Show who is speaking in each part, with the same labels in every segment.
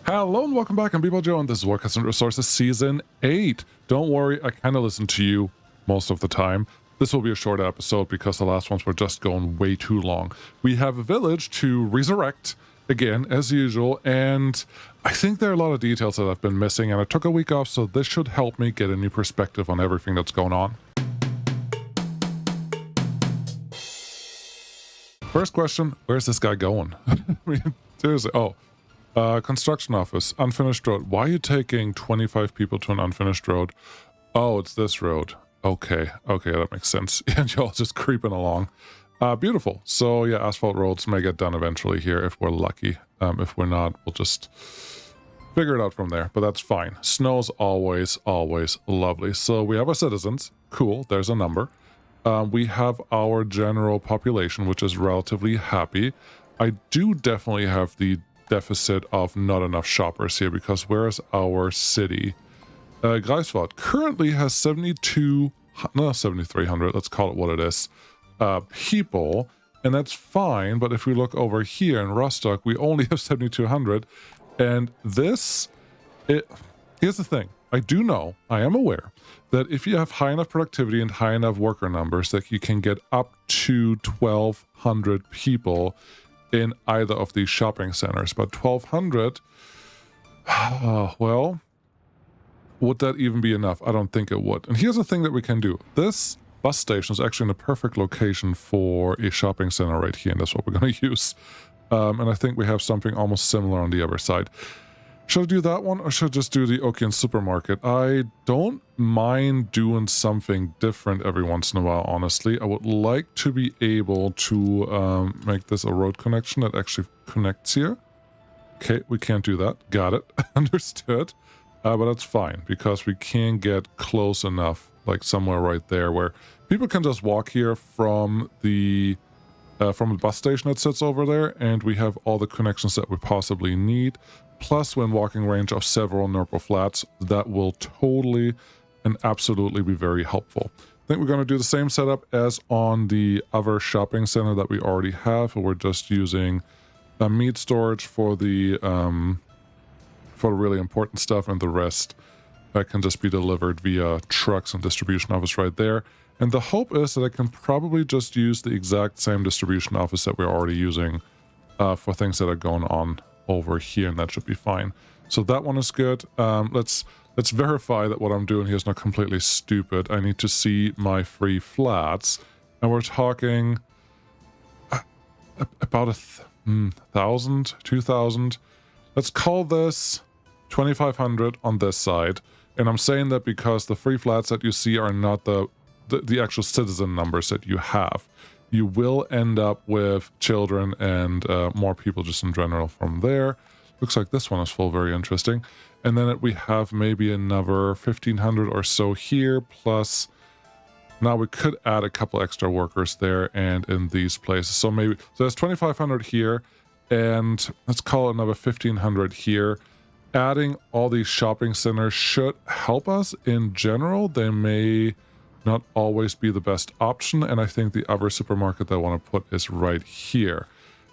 Speaker 1: Hello and welcome back. I'm People Joe, and this is War Customer Resources Season 8. Don't worry, I kind of listen to you most of the time. This will be a short episode because the last ones were just going way too long. We have a village to resurrect, again, as usual, and I think there are a lot of details that I've been missing, and I took a week off, so this should help me get a new perspective on everything that's going on. First question, where's this guy going? I mean, seriously, construction office, unfinished road. Why are you taking 25 people to an unfinished road? Oh, it's this road. Okay, that makes sense. And y'all just creeping along. Beautiful. So yeah, asphalt roads may get done eventually here if we're lucky. If we're not, we'll just figure it out from there, but that's fine. Snow's always lovely. So we have our citizens. Cool, there's a number. We have our general population, which is relatively happy. I do definitely have the deficit of not enough shoppers here, because where is our city? Greifswald currently has 7,300, let's call it what it is, people, and that's fine. But if we look over here in Rostock, we only have 7,200, and here's the thing. I am aware that if you have high enough productivity and high enough worker numbers, that you can get up to 1,200 people in either of these shopping centers. But 1,200, well, would that even be enough? I don't think it would. And here's the thing that we can do. This bus station is actually in a perfect location for a shopping center right here, and that's what we're going to use. And I think we have something almost similar on the other side. Should I do that one, or should I just do the Okian supermarket? I don't mind doing something different every once in a while, honestly. I would like to be able to make this a road connection that actually connects here. Okay, we can't do that. Got it. Understood. But that's fine, because we can get close enough, like somewhere right there, where people can just walk here from the bus station that sits over there, and we have all the connections that we possibly need. Plus, when walking range of several Nurple flats, that will totally and absolutely be very helpful. I think we're going to do the same setup as on the other shopping center that we already have. We're just using meat storage for the really important stuff, and the rest that can just be delivered via trucks and distribution office right there. And the hope is that I can probably just use the exact same distribution office that we're already using for things that are going on over here, and that should be fine. So that one is good. Let's verify that what I'm doing here is not completely stupid. I need to see my free flats, and we're talking about 1,000, 2,000. Let's call this 2,500 on this side, and I'm saying that because the free flats that you see are not the actual citizen numbers that you have. You will end up with children and more people just in general from there. Looks like this one is full, very interesting. And then we have maybe another 1,500 or so here, plus now we could add a couple extra workers there and in these places. So there's 2,500 here, and let's call it another 1,500 here. Adding all these shopping centers should help us in general. They may not always be the best option, and I think the other supermarket that I want to put is right here.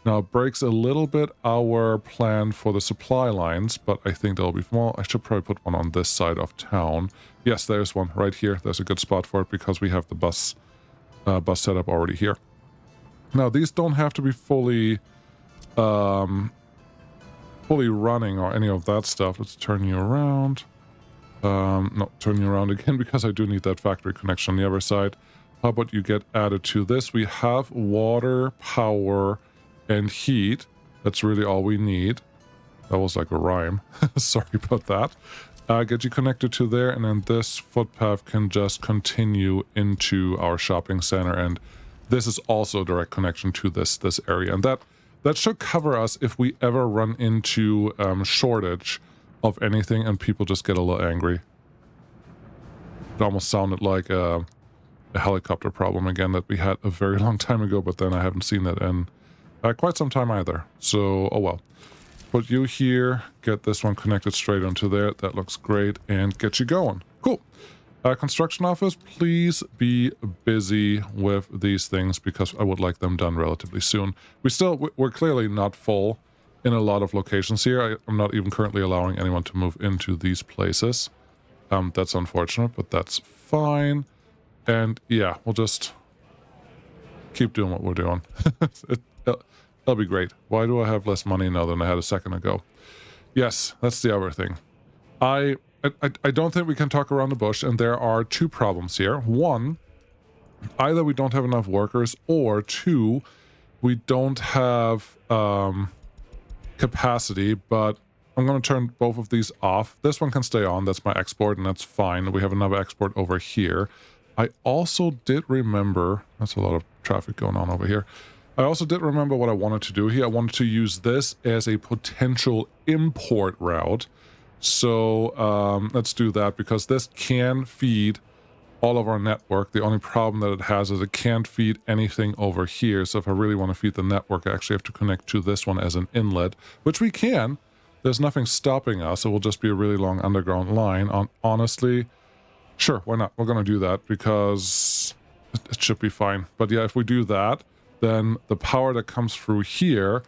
Speaker 1: Now, it breaks a little bit our plan for the supply lines, but I think that'll be, well, I should probably put one on this side of town. Yes, there's one right here. There's a good spot for it because we have the bus setup already here. Now, these don't have to be fully running or any of that stuff. Let's turn you around. Not turning around again because I do need that factory connection on the other side. How about you get added to this? We have water, power, and heat. That's really all we need. That was like a rhyme. Sorry about that. Get you connected to there, and then this footpath can just continue into our shopping center, and this is also a direct connection to this area. And that should cover us if we ever run into shortage of anything and people just get a little angry. It almost sounded like a helicopter problem again that we had a very long time ago, but then I haven't seen that in quite some time either. So, oh well. Put you here, get this one connected straight onto there. That looks great, and get you going. Cool. Construction office, please be busy with these things because I would like them done relatively soon. We're clearly not full. in a lot of locations here. I'm not even currently allowing anyone to move into these places. That's unfortunate, but that's fine. And yeah, we'll just keep doing what we're doing. That'll be great. Why do I have less money now than I had a second ago? Yes, that's the other thing. I don't think we can talk around the bush, and there are two problems here. One, either we don't have enough workers, or two, we don't have capacity, but I'm going to turn both of these off. This one can stay on. That's my export, and that's fine. We have another export over here. I also did remember... That's a lot of traffic going on over here. I also did remember what I wanted to do here. I wanted to use this as a potential import route. So let's do that, because this can feed all of our network. The only problem that it has is it can't feed anything over here. So if I really want to feed the network, I actually have to connect to this one as an inlet, which we can. There's nothing stopping us. It will just be a really long underground line. Honestly, sure, why not? We're going to do that because it should be fine. But yeah, if we do that, then the power that comes through here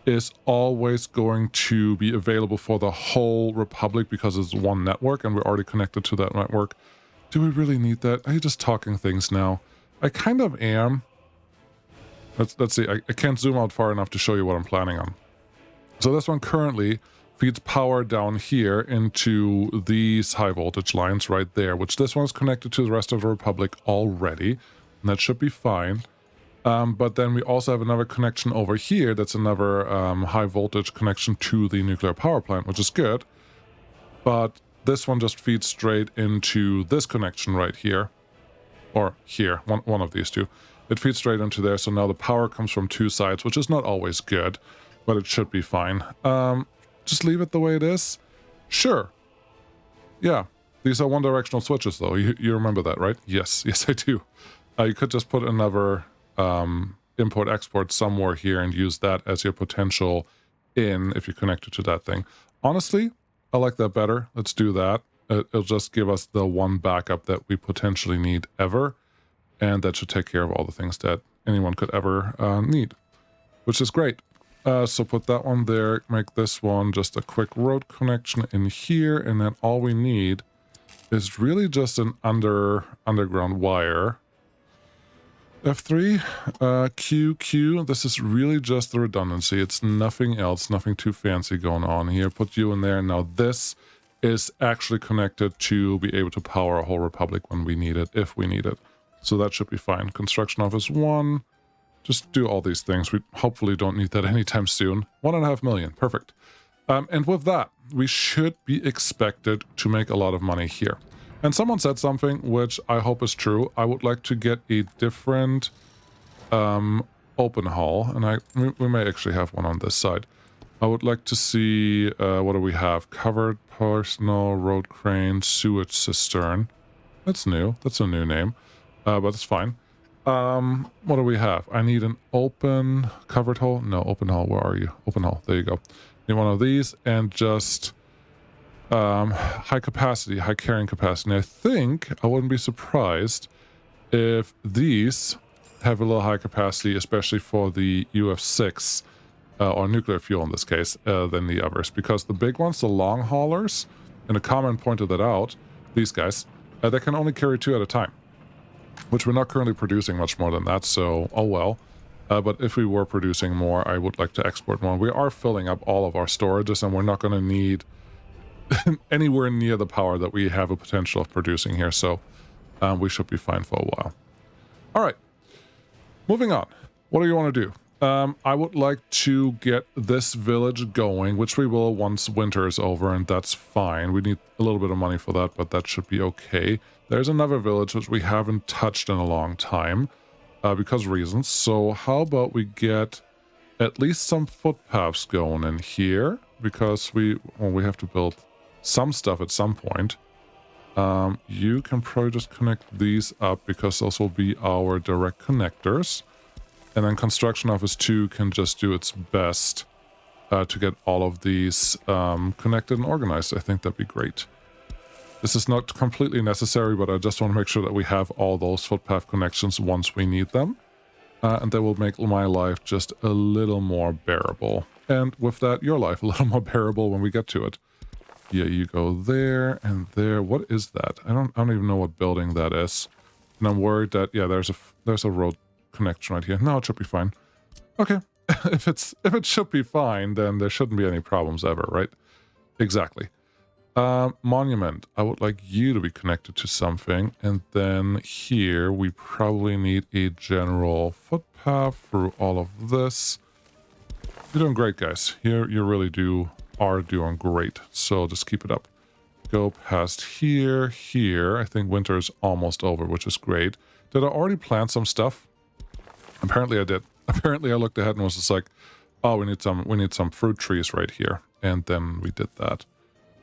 Speaker 1: is always going to be available for the whole Republic because it's one network and we're already connected to that network. Do we really need that? Are you just talking things now? I kind of am. Let's see. I can't zoom out far enough to show you what I'm planning on. So this one currently feeds power down here into these high voltage lines right there, which this one is connected to the rest of the Republic already, and that should be fine. But then we also have another connection over here that's another high voltage connection to the nuclear power plant, which is good. But this one just feeds straight into this connection right here. Or here, one of these two. It feeds straight into there, so now the power comes from two sides, which is not always good, but it should be fine. Just leave it the way it is? Sure. Yeah, these are one-directional switches, though. You remember that, right? Yes, yes I do. You could just put another import-export somewhere here and use that as your potential in if you connect it to that thing. Honestly, I like that better. Let's do that. It'll just give us the one backup that we potentially need ever, and that should take care of all the things that anyone could ever need, which is great. So put that one there, make this one just a quick road connection in here, and then all we need is really just an underground wire. F3, QQ, this is really just the redundancy. It's nothing else, nothing too fancy going on here. Put you in there. Now this is actually connected to be able to power a whole Republic when we need it, if we need it. So that should be fine. Construction office 1. Just do all these things. We hopefully don't need that anytime soon. 1.5 million. Perfect. And with that, we should be expected to make a lot of money here. And someone said something which I hope is true. I would like to get a different open haul. And we may actually have one on this side. I would like to see, what do we have? Covered personal road crane sewage cistern. That's new. That's a new name. But it's fine. What do we have? I need an open covered hole. No, open hole. Where are you? Open hole. There you go. Need one of these and just high capacity, high carrying capacity. And I think I wouldn't be surprised if these have a little high capacity, especially for the UF6 or nuclear fuel in this case, than the others. Because the big ones, the long haulers, and the comment pointed that out, these guys, they can only carry 2 at a time. Which we're not currently producing much more than that, so oh well. But if we were producing more, I would like to export more. We are filling up all of our storages, and we're not going to need anywhere near the power that we have a potential of producing here, so we should be fine for a while. All right, moving on. What do you want to do? I would like to get this village going, which we will once winter is over, and that's fine. We need a little bit of money for that, but that should be okay. There's another village which we haven't touched in a long time because of reasons. So how about we get at least some footpaths going in here, because we have to build some stuff at some point. You can probably just connect these up because those will be our direct connectors. And then Construction Office 2 can just do its best to get all of these connected and organized. I think that'd be great. This is not completely necessary, but I just want to make sure that we have all those footpath connections once we need them. And that will make my life just a little more bearable. And with that, your life a little more bearable when we get to it. Yeah, you go there and there. What is that? I don't even know what building that is. And I'm worried that, yeah, there's a road connection right here. No, it should be fine. Okay. if it should be fine, then there shouldn't be any problems ever, right? Exactly. Monument. I would like you to be connected to something. And then here we probably need a general footpath through all of this. You're doing great, guys. You really are doing great. So just keep it up. Go past here. I think winter is almost over, which is great. Did I already plant some stuff? Apparently I did. Apparently I looked ahead and was just like, oh, we need some fruit trees right here. And then we did that.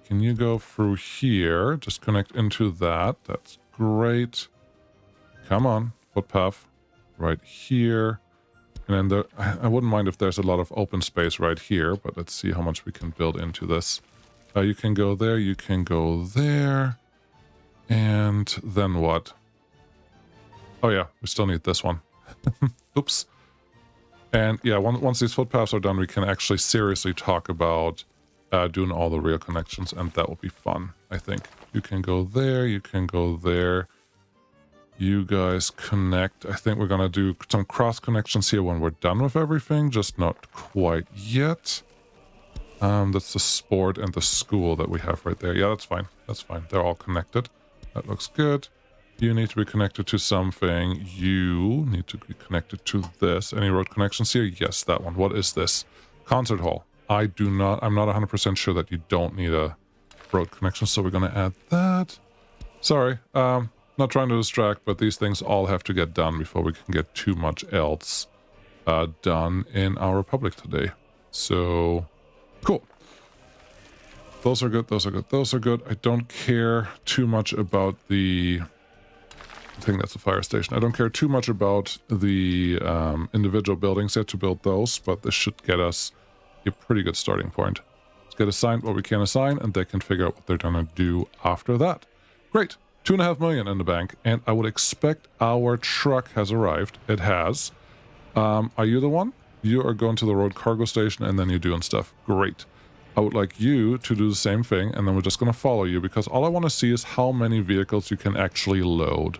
Speaker 1: Can you go through here? Just connect into that. That's great. Come on, footpath. Right here. And then I wouldn't mind if there's a lot of open space right here, but let's see how much we can build into this. You can go there, you can go there. And then what? Oh yeah, we still need this one. Oops. And yeah, once these footpaths are done, we can actually seriously talk about doing all the real connections, and that will be fun, I think. You can go there, you can go there. You guys connect. I think we're gonna do some cross connections here when we're done with everything, just not quite yet. That's the sport and the school that we have right there. Yeah, that's fine. That's fine. They're all connected. That looks good. You need to be connected to something. You need to be connected to this. Any road connections here? Yes, that one. What is this? Concert hall. I'm not 100% sure that you don't need a road connection, so we're gonna add that. Sorry. Not trying to distract, but these things all have to get done before we can get too much else done in our republic today. So, cool. Those are good, those are good, those are good. I don't care too much about the... I think that's a fire station. I don't care too much about the individual buildings yet to build those, but this should get us a pretty good starting point. Let's get assigned what we can assign, and they can figure out what they're gonna do after that. Great. 2.5 million in the bank, and I would expect our truck has arrived. It has. Are you the one? You are going to the road cargo station, and then you're doing stuff. Great. I would like you to do the same thing, and then we're just going to follow you, because all I want to see is how many vehicles you can actually load.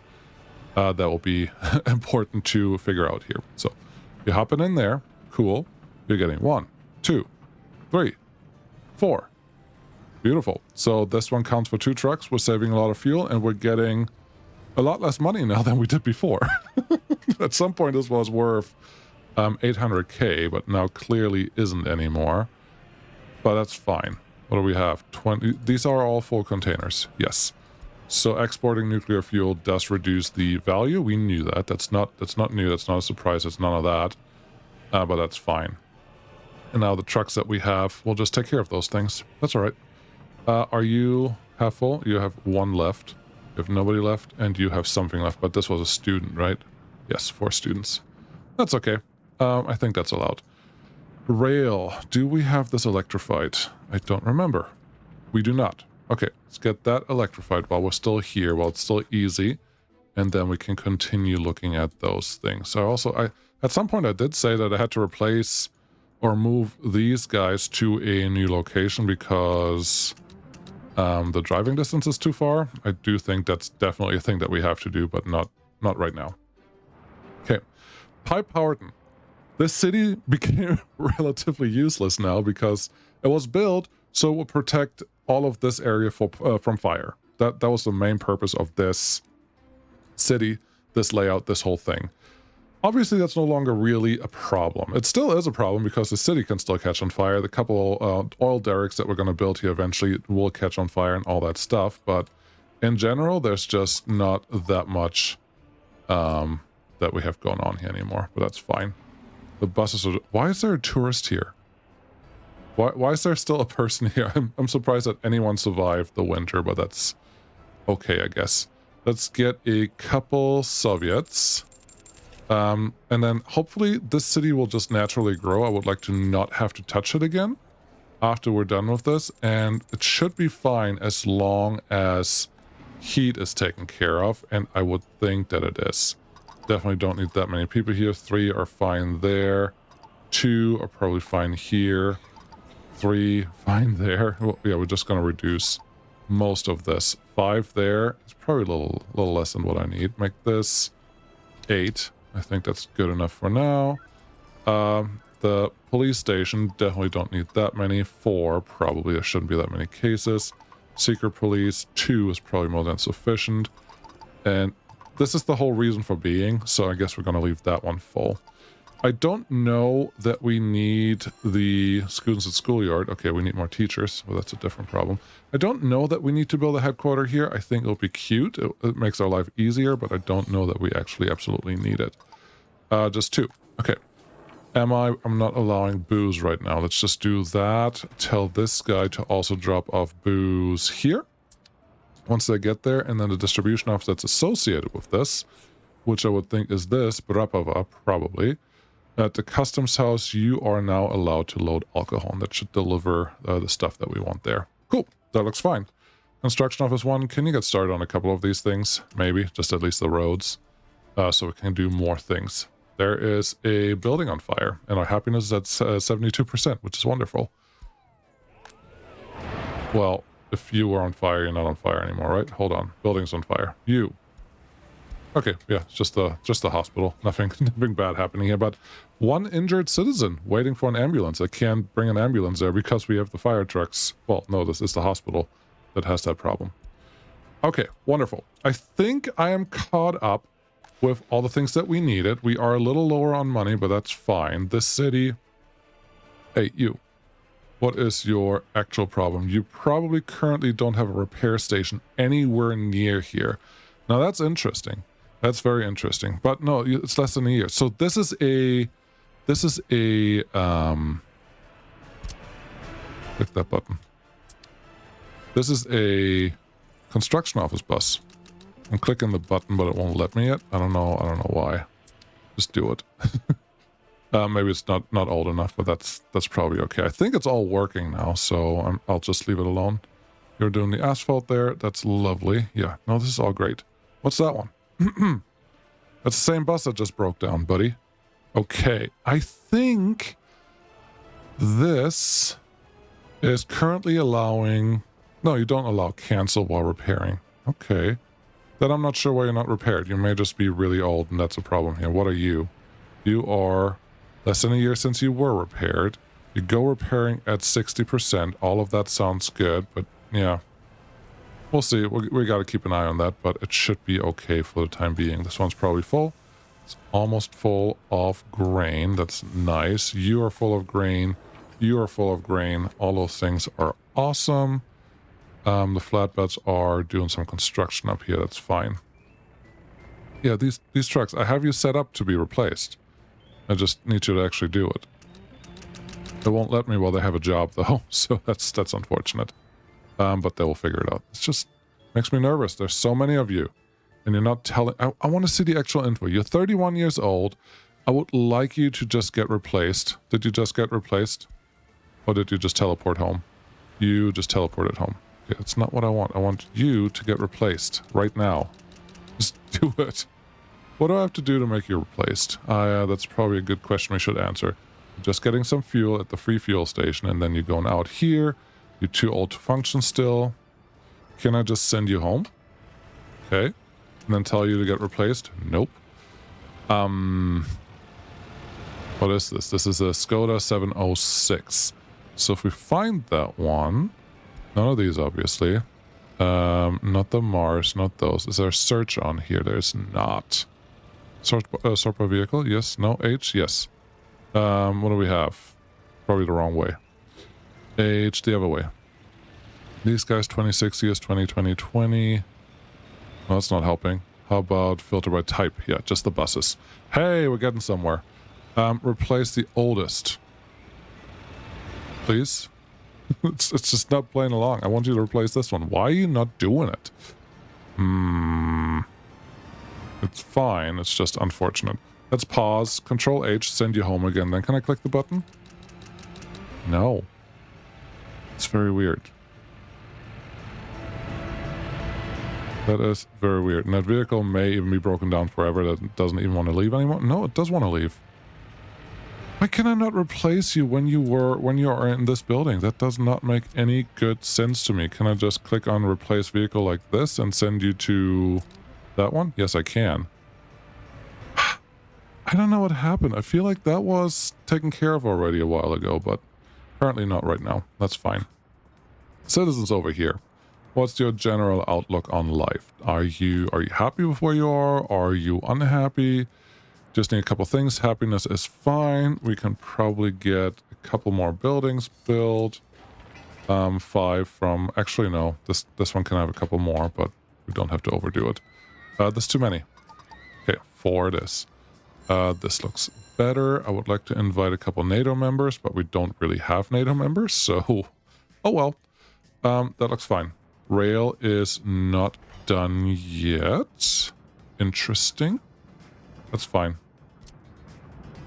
Speaker 1: That will be important to figure out here. So, you're hopping in there. Cool. You're getting 1, 2, 3, 4. Beautiful. So this one counts for 2 trucks. We're saving a lot of fuel, and we're getting a lot less money now than we did before. At some point this was worth 800k, but now clearly isn't anymore. But that's fine. What do we have? 20. These are all full containers. Yes. So exporting nuclear fuel does reduce the value. We knew that. That's not new. That's not a surprise. It's none of that. But that's fine. And now the trucks that we have, we'll just take care of those things. That's all right. Are you half full? You have 1 left. You have nobody left, and you have something left. But this was a student, right? Yes, 4 students. That's okay. I think that's allowed. Rail. Do we have this electrified? I don't remember. We do not. Okay, let's get that electrified while we're still here, while it's still easy. And then we can continue looking at those things. So at some point I did say that I had to replace or move these guys to a new location because the driving distance is too far. I do think that's definitely a thing that we have to do, but not right now. Okay, Pipe Howerton. This city became relatively useless now because it was built so it would protect all of this area from fire. That was the main purpose of this city, this layout, this whole thing. Obviously, that's no longer really a problem. It still is a problem because the city can still catch on fire. The couple oil derricks that we're going to build here eventually will catch on fire and all that stuff. But in general, there's just not that much that we have going on here anymore. But that's fine. The buses are... Why is there a tourist here? Why is there still a person here? I'm surprised that anyone survived the winter, but that's okay, I guess. Let's get a couple Soviets. And then hopefully this city will just naturally grow. I would like to not have to touch it again after we're done with this. And it should be fine as long as heat is taken care of. And I would think that it is. Definitely don't need that many people here. 3 are fine there. 2 are probably fine here. 3, fine there. Well, yeah, we're just going to reduce most of this. 5 there. It's probably a little less than what I need. Make this 8. I think that's good enough for now. The police station, definitely don't need that many. 4, probably there shouldn't be that many cases. Secret police, 2 is probably more than sufficient. And this is the whole reason for being, so I guess we're going to leave that one full. I don't know that we need the students at schoolyard. Okay, we need more teachers. Well, that's a different problem. I don't know that we need to build a headquarter here. I think it'll be cute. It makes our life easier, but I don't know that we actually absolutely need it. Just 2. Okay. I'm not allowing booze right now. Let's just do that. Tell this guy to also drop off booze here. Once they get there, and then the distribution office that's associated with this, which I would think is this, Brapava, probably. At the customs house, you are now allowed to load alcohol, and that should deliver the stuff that we want there. Cool. That looks fine. Construction office 1, can you get started on a couple of these things? Maybe, just at least the roads, so we can do more things. There is a building on fire, and our happiness is at 72%, which is wonderful. Well, if you were on fire, you're not on fire anymore, right? Hold on. Building's on fire. You. Okay, yeah, it's just the hospital. Nothing bad happening here, but 1 injured citizen waiting for an ambulance. I can't bring an ambulance there because we have the fire trucks. Well, no, this is the hospital that has that problem. Okay, wonderful. I think I am caught up with all the things that we needed. We are a little lower on money, but that's fine. This city... Hey, you. What is your actual problem? You probably currently don't have a repair station anywhere near here. Now, that's interesting. That's very interesting. But no, it's less than a year. So this is a... Click that button. This is a construction office bus. I'm clicking the button, but it won't let me yet. I don't know why. Just do it. Maybe it's not old enough, but that's probably okay. I think it's all working now, so I'll just leave it alone. You're doing the asphalt there. That's lovely. Yeah, no, this is all great. What's that one? That's the same bus that just broke down, buddy. Okay, I think this is currently allowing... No, you don't allow cancel while repairing. Okay. Then I'm not sure why you're not repaired. You may just be really old, and that's a problem here. What are you? You are less than a year since you were repaired. You go repairing at 60%. All of that sounds good, but yeah. We'll see. We got to keep an eye on that, but it should be okay for the time being. This one's probably full. It's almost full of grain. That's nice. You are full of grain. You are full of grain. All those things are awesome. The flatbeds are doing some construction up here. That's fine. Yeah, these trucks, I have you set up to be replaced. I just need you to actually do it. It won't let me while they have a job, though, so that's unfortunate. But they will figure it out. It's just makes me nervous. There's so many of you, and you're not telling... I want to see the actual info. You're 31 years old. I would like you to just get replaced. Did you just get replaced? Or did you just teleport home? You just teleported home. It's not what I want. I want you to get replaced right now. Just do it. What do I have to do to make you replaced? That's probably a good question we should answer. Just getting some fuel at the free fuel station, and then you're going out here. You're too old to function still. Can I just send you home? Okay. And then tell you to get replaced? Nope. What is this? This is a Skoda 706. So if we find that one... None of these, obviously. Not the Mars, not those. Is there a search on here? There's not. Sort by vehicle? Yes. No. H? Yes. What do we have? Probably the wrong way. H the other way. These guys, 26 years, 20, 20, 20. No, that's not helping. How about filter by type? Yeah, just the buses. Hey, we're getting somewhere. Replace the oldest. Please? It's just not playing along. I want you to replace this one. Why are you not doing it? It's fine. It's just unfortunate. Let's pause. Control H, send you home again. Then can I click the button? No. It's very weird. That is very weird. And that vehicle may even be broken down forever. That doesn't even want to leave anymore. No, it does want to leave. Why can I not replace you when you are in this building? That does not make any good sense to me. Can I just click on replace vehicle like this and send you to that one? Yes, I can. I don't know what happened. I feel like that was taken care of already a while ago, but apparently not right now. That's fine. Citizens over here. What's your general outlook on life? Are you happy with where you are? Are you unhappy? Just need a couple things. Happiness is fine. We can probably get a couple more buildings built. 5 from... Actually, no. This one can have a couple more, but we don't have to overdo it. There's too many. Okay, 4 it is. This looks better. I would like to invite a couple NATO members, but we don't really have NATO members, so... Oh well. That looks fine. Rail is not done yet. Interesting. That's fine.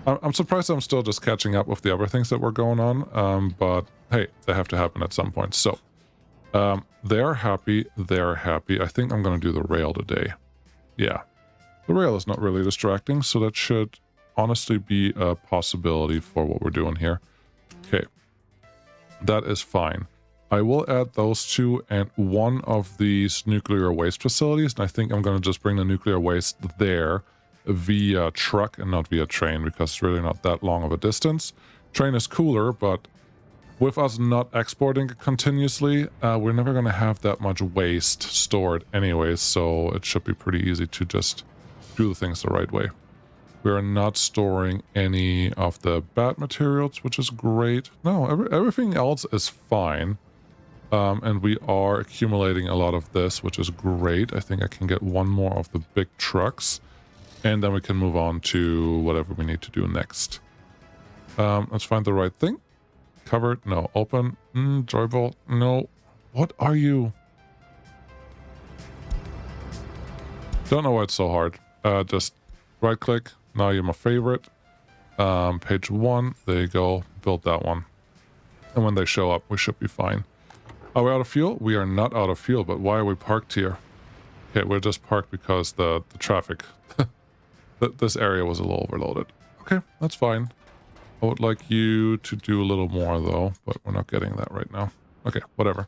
Speaker 1: I'm surprised I'm still just catching up with the other things that were going on, but hey, they have to happen at some point. So, they're happy. They're happy. I think I'm going to do the rail today. Yeah. The rail is not really distracting, so that should honestly be a possibility for what we're doing here. Okay. That is fine. I will add those 2 and 1 of these nuclear waste facilities, and I think I'm going to just bring the nuclear waste there via truck and not via train, because it's really not that long of a distance. Train is cooler, but with us not exporting it continuously, we're never going to have that much waste stored anyways, so it should be pretty easy to just do the things the right way. We are not storing any of the bad materials, which is great. No, everything else is fine. And we are accumulating a lot of this, which is great. I think I can get 1 more of the big trucks, and then we can move on to whatever we need to do next. Let's find the right thing. Covered? No. Open? Joybolt? No. What are you? Don't know why it's so hard. Just right click. Now you're my favorite. Page 1. There you go. Build that one. And when they show up, we should be fine. Are we out of fuel? We are not out of fuel, but why are we parked here? Okay, we're just parked because the traffic, this area was a little overloaded. Okay, that's fine. I would like you to do a little more though, but we're not getting that right now. Okay, whatever.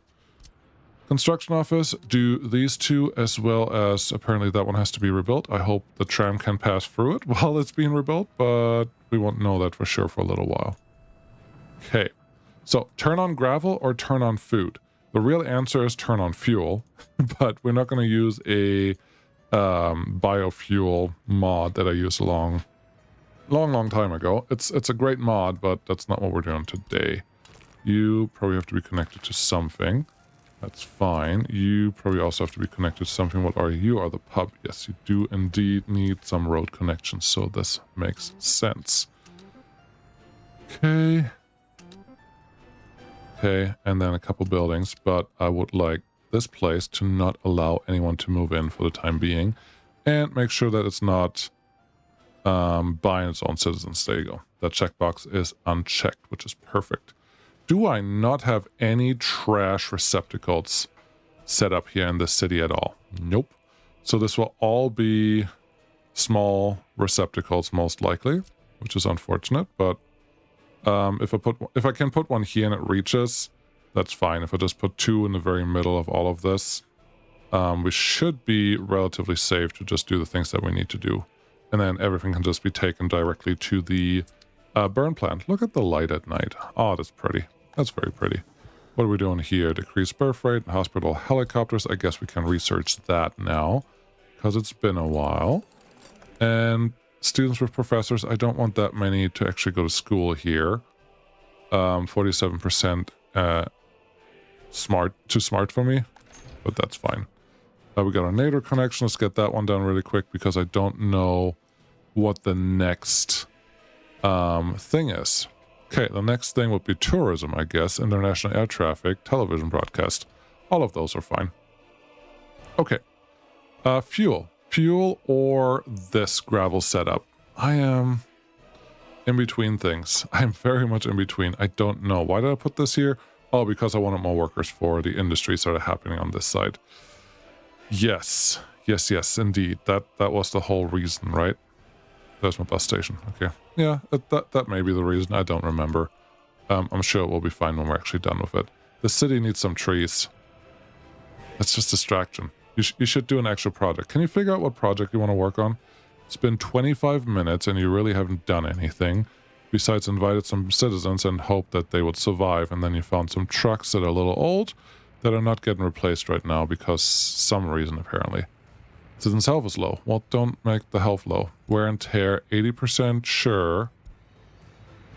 Speaker 1: Construction office, do these 2 as well as apparently that one has to be rebuilt. I hope the tram can pass through it while it's being rebuilt, but we won't know that for sure for a little while. Okay, so turn on gravel or turn on food? The real answer is turn on fuel, but we're not going to use a biofuel mod that I used a long time ago. It's a great mod, but that's not what we're doing today. You probably have to be connected to something. That's fine. You probably also have to be connected to something. What are you? You are the pub. Yes, you do indeed need some road connections, so this makes sense. Okay. Okay, and then a couple buildings, but I would like this place to not allow anyone to move in for the time being, and make sure that it's not buying its own citizens. There you go. That checkbox is unchecked, which is perfect. Do I not have any trash receptacles set up here in this city at all? Nope. So this will all be small receptacles most likely, which is unfortunate, but if I can put one here and it reaches, that's fine. If I just put 2 in the very middle of all of this, we should be relatively safe to just do the things that we need to do. And then everything can just be taken directly to the burn plant. Look at the light at night. Oh, that's pretty. That's very pretty. What are we doing here? Decrease birth rate, hospital helicopters. I guess we can research that now, because it's been a while. And students with professors, I don't want that many to actually go to school here. 47% too smart for me, but that's fine. We got our NATO connection. Let's get that one done really quick, because I don't know what the next thing is. Okay, the next thing would be tourism, I guess, international air traffic, television broadcast. All of those are fine. Okay, fuel. Fuel or this gravel setup? I am in between things. I'm very much in between. I don't know. Why did I put this here? Oh, because I wanted more workers for the industries that are happening on this side. Yes, indeed. That was the whole reason, right? There's my bus station. Okay. Yeah, that may be the reason. I don't remember. I'm sure it will be fine when we're actually done with it. The city needs some trees. That's just distraction. You should do an actual project. Can you figure out what project you want to work on? It's been 25 minutes and you really haven't done anything besides invited some citizens and hoped that they would survive, and then you found some trucks that are a little old that are not getting replaced right now because some reason apparently. Citizens' health is low. Well, don't make the health low. Wear and tear, 80% sure.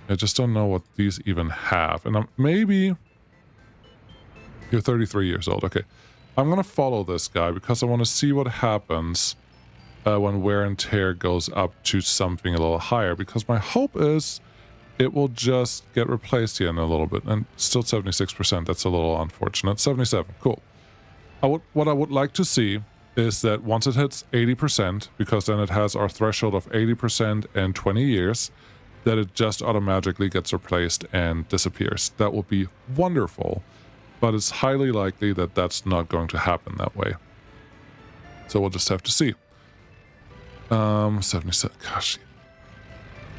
Speaker 1: I just don't know what these even have. And maybe you're 33 years old. Okay. I'm going to follow this guy because I want to see what happens when wear and tear goes up to something a little higher, because my hope is it will just get replaced here in a little bit. And still 76%. That's a little unfortunate. 77. Cool. What I would like to see is that once it hits 80%, because then it has our threshold of 80% and 20 years, that it just automatically gets replaced and disappears. That would be wonderful, but it's highly likely that that's not going to happen that way. So we'll just have to see. 77, gosh.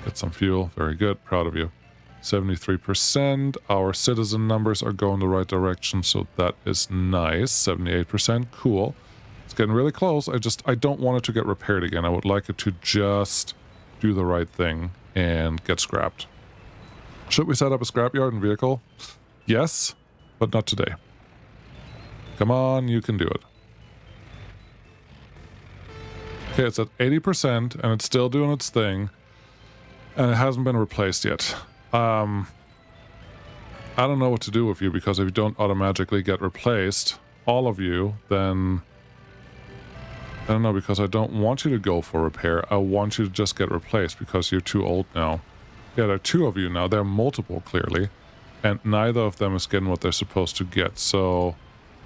Speaker 1: Get some fuel, very good, proud of you. 73%, our citizen numbers are going the right direction, so that is nice. 78%, cool. It's getting really close. I don't want it to get repaired again. I would like it to just do the right thing and get scrapped. Should we set up a scrapyard and vehicle? Yes, but not today. Come on, you can do it. Okay, it's at 80% and it's still doing its thing, and it hasn't been replaced yet. I don't know what to do with you, because if you don't automatically get replaced, all of you, then I don't know, because I don't want you to go for repair. I want you to just get replaced because you're too old now. Yeah, there are two of you now. There are multiple, clearly. And neither of them is getting what they're supposed to get. So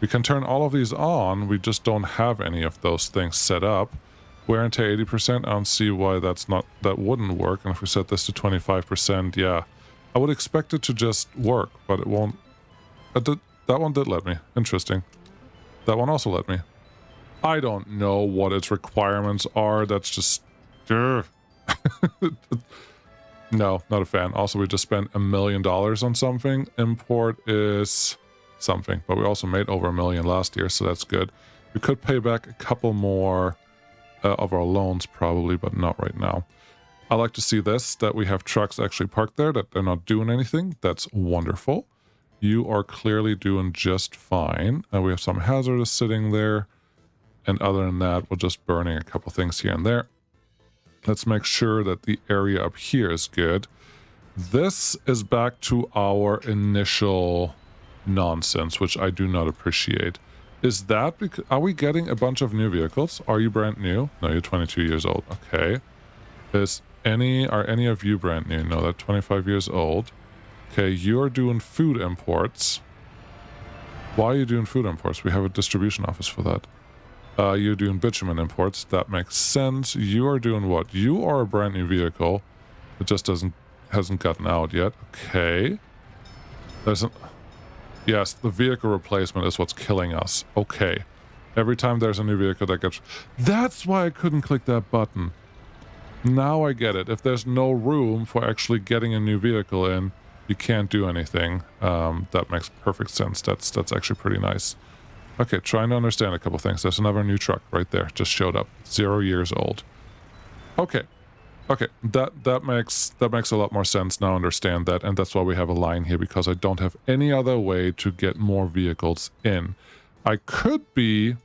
Speaker 1: we can turn all of these on. We just don't have any of those things set up. Wear and tear 80%. I don't see why that wouldn't work. And if we set this to 25%, yeah. I would expect it to just work, but it won't. That one did let me. Interesting. That one also let me. I don't know what its requirements are. That's just... No, not a fan. Also, we just spent $1 million on something. Import is something, but we also made over $1 million last year, so that's good. We could pay back a couple more of our loans probably, but not right now. I like to see this, that we have trucks actually parked there, that they're not doing anything. That's wonderful. You are clearly doing just fine. We have some hazardous sitting there. And other than that, we're just burning a couple things here and there. Let's make sure that the area up here is good. This is back to our initial nonsense, which I do not appreciate. Is that because... Are we getting a bunch of new vehicles? Are you brand new? No, you're 22 years old. Okay. Are any of you brand new? No, they're 25 years old. Okay, you're doing food imports. Why are you doing food imports? We have a distribution office for that. You're doing bitumen imports. That makes sense. You are doing what? You are a brand new vehicle. It just hasn't gotten out yet. Okay. Yes, the vehicle replacement is what's killing us. Okay. Every time there's a new vehicle that gets... That's why I couldn't click that button. Now I get it. If there's no room for actually getting a new vehicle in, you can't do anything. That makes perfect sense. That's actually pretty nice. Okay, trying to understand a couple things. There's another new truck right there. Just showed up. 0 years old. Okay. Okay, that makes a lot more sense now. Understand that, and that's why we have a line here, because I don't have any other way to get more vehicles in. I could be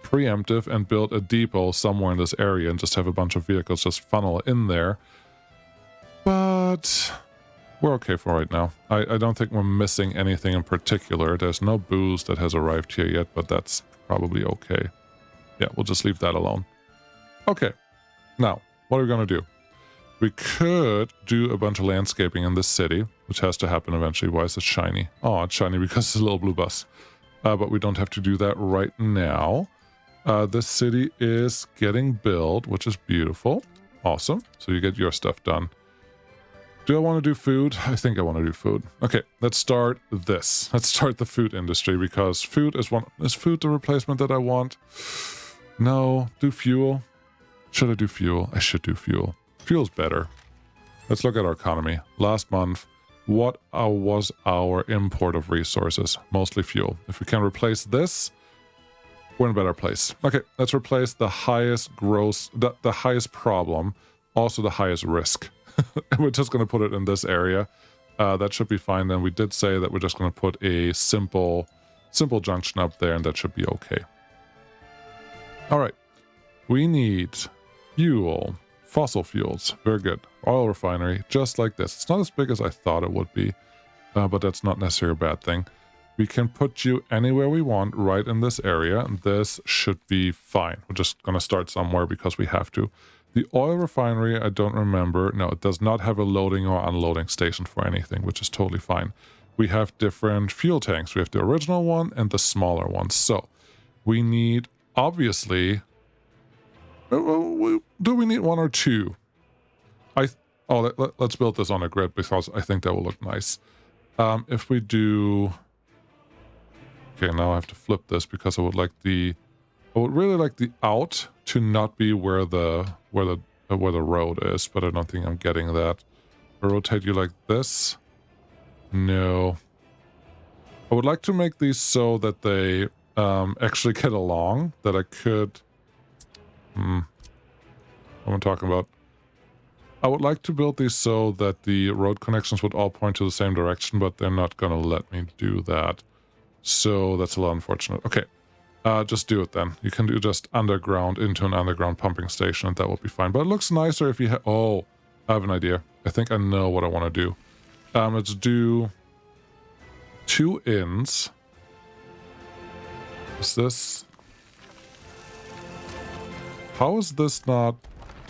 Speaker 1: preemptive and build a depot somewhere in this area and just have a bunch of vehicles just funnel in there. But we're okay for right now. I don't think we're missing anything in particular. There's no booze that has arrived here yet, but that's probably okay. Yeah, we'll just leave that alone. Okay, now, what are we going to do? We could do a bunch of landscaping in this city, which has to happen eventually. Why is it shiny? Oh, it's shiny because it's a little blue bus. But we don't have to do that right now. This city is getting built, which is beautiful. Awesome. So you get your stuff done. Do I want to do food? I think I want to do food. Okay, let's start this. Let's start the food industry, because food is food the replacement that I want? No. Do fuel? Should I do fuel? I should do fuel. Fuel's better. Let's look at our economy. Last month, what was our import of resources? Mostly fuel. If we can replace this, we're in a better place. Okay, let's replace the highest gross, the highest problem, also the highest risk. And we're just going to put it in this area. That should be fine. Then we did say that we're just going to put a simple junction up there, and that should be okay. All right. We need fuel, fossil fuels. Very good. Oil refinery, just like this. It's not as big as I thought it would be, but that's not necessarily a bad thing. We can put you anywhere we want right in this area, and this should be fine. We're just going to start somewhere because we have to. The oil refinery, I don't remember. No, it does not have a loading or unloading station for anything, which is totally fine. We have different fuel tanks. We have the original one and the smaller one. So we need, obviously, do we need one or two? Let's build this on a grid because I think that will look nice. If we do... Okay, now I have to flip this because I would really like the out to not be where the road is, but I don't think I'm getting that. I rotate you like this. No. I would like to make these so that they actually get along, that I could... What am I talking about? I would like to build these so that the road connections would all point to the same direction, but they're not going to let me do that. So that's a little unfortunate. Okay, just do it then. You can do just underground into an underground pumping station, and that will be fine. But it looks nicer if you have... Oh, I have an idea. I think I know what I want to do. Let's do 2 ins. Is this... How is this not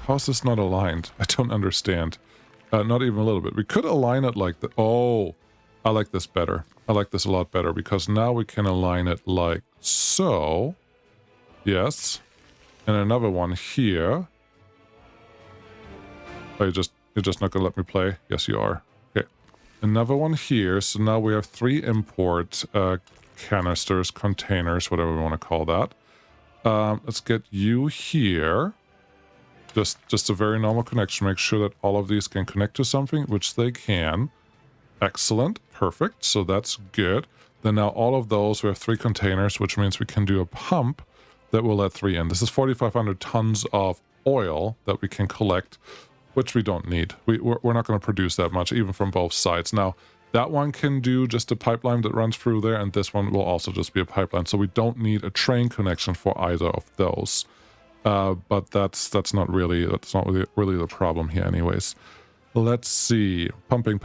Speaker 1: aligned? I don't understand. Not even a little bit. We could align it like that. Oh, I like this better. I like this a lot better because now we can align it like so. Yes. And another one here. Oh, you're just not gonna let me play? Yes, you are. Okay. Another one here. So now we have 3 import canisters, containers, whatever we want to call that. Let's get you here. Just a very normal connection. Make sure that all of these can connect to something, which they can. Excellent. Perfect. So that's good. Then now all of those, we have 3 containers, which means we can do a pump that will let 3 in. This is 4,500 tons of oil that we can collect, which we don't need. We're not going to produce that much, even from both sides. Now, that one can do just a pipeline that runs through there, and this one will also just be a pipeline. So we don't need a train connection for either of those. But that's not really the problem here anyways. Let's see. Pumping.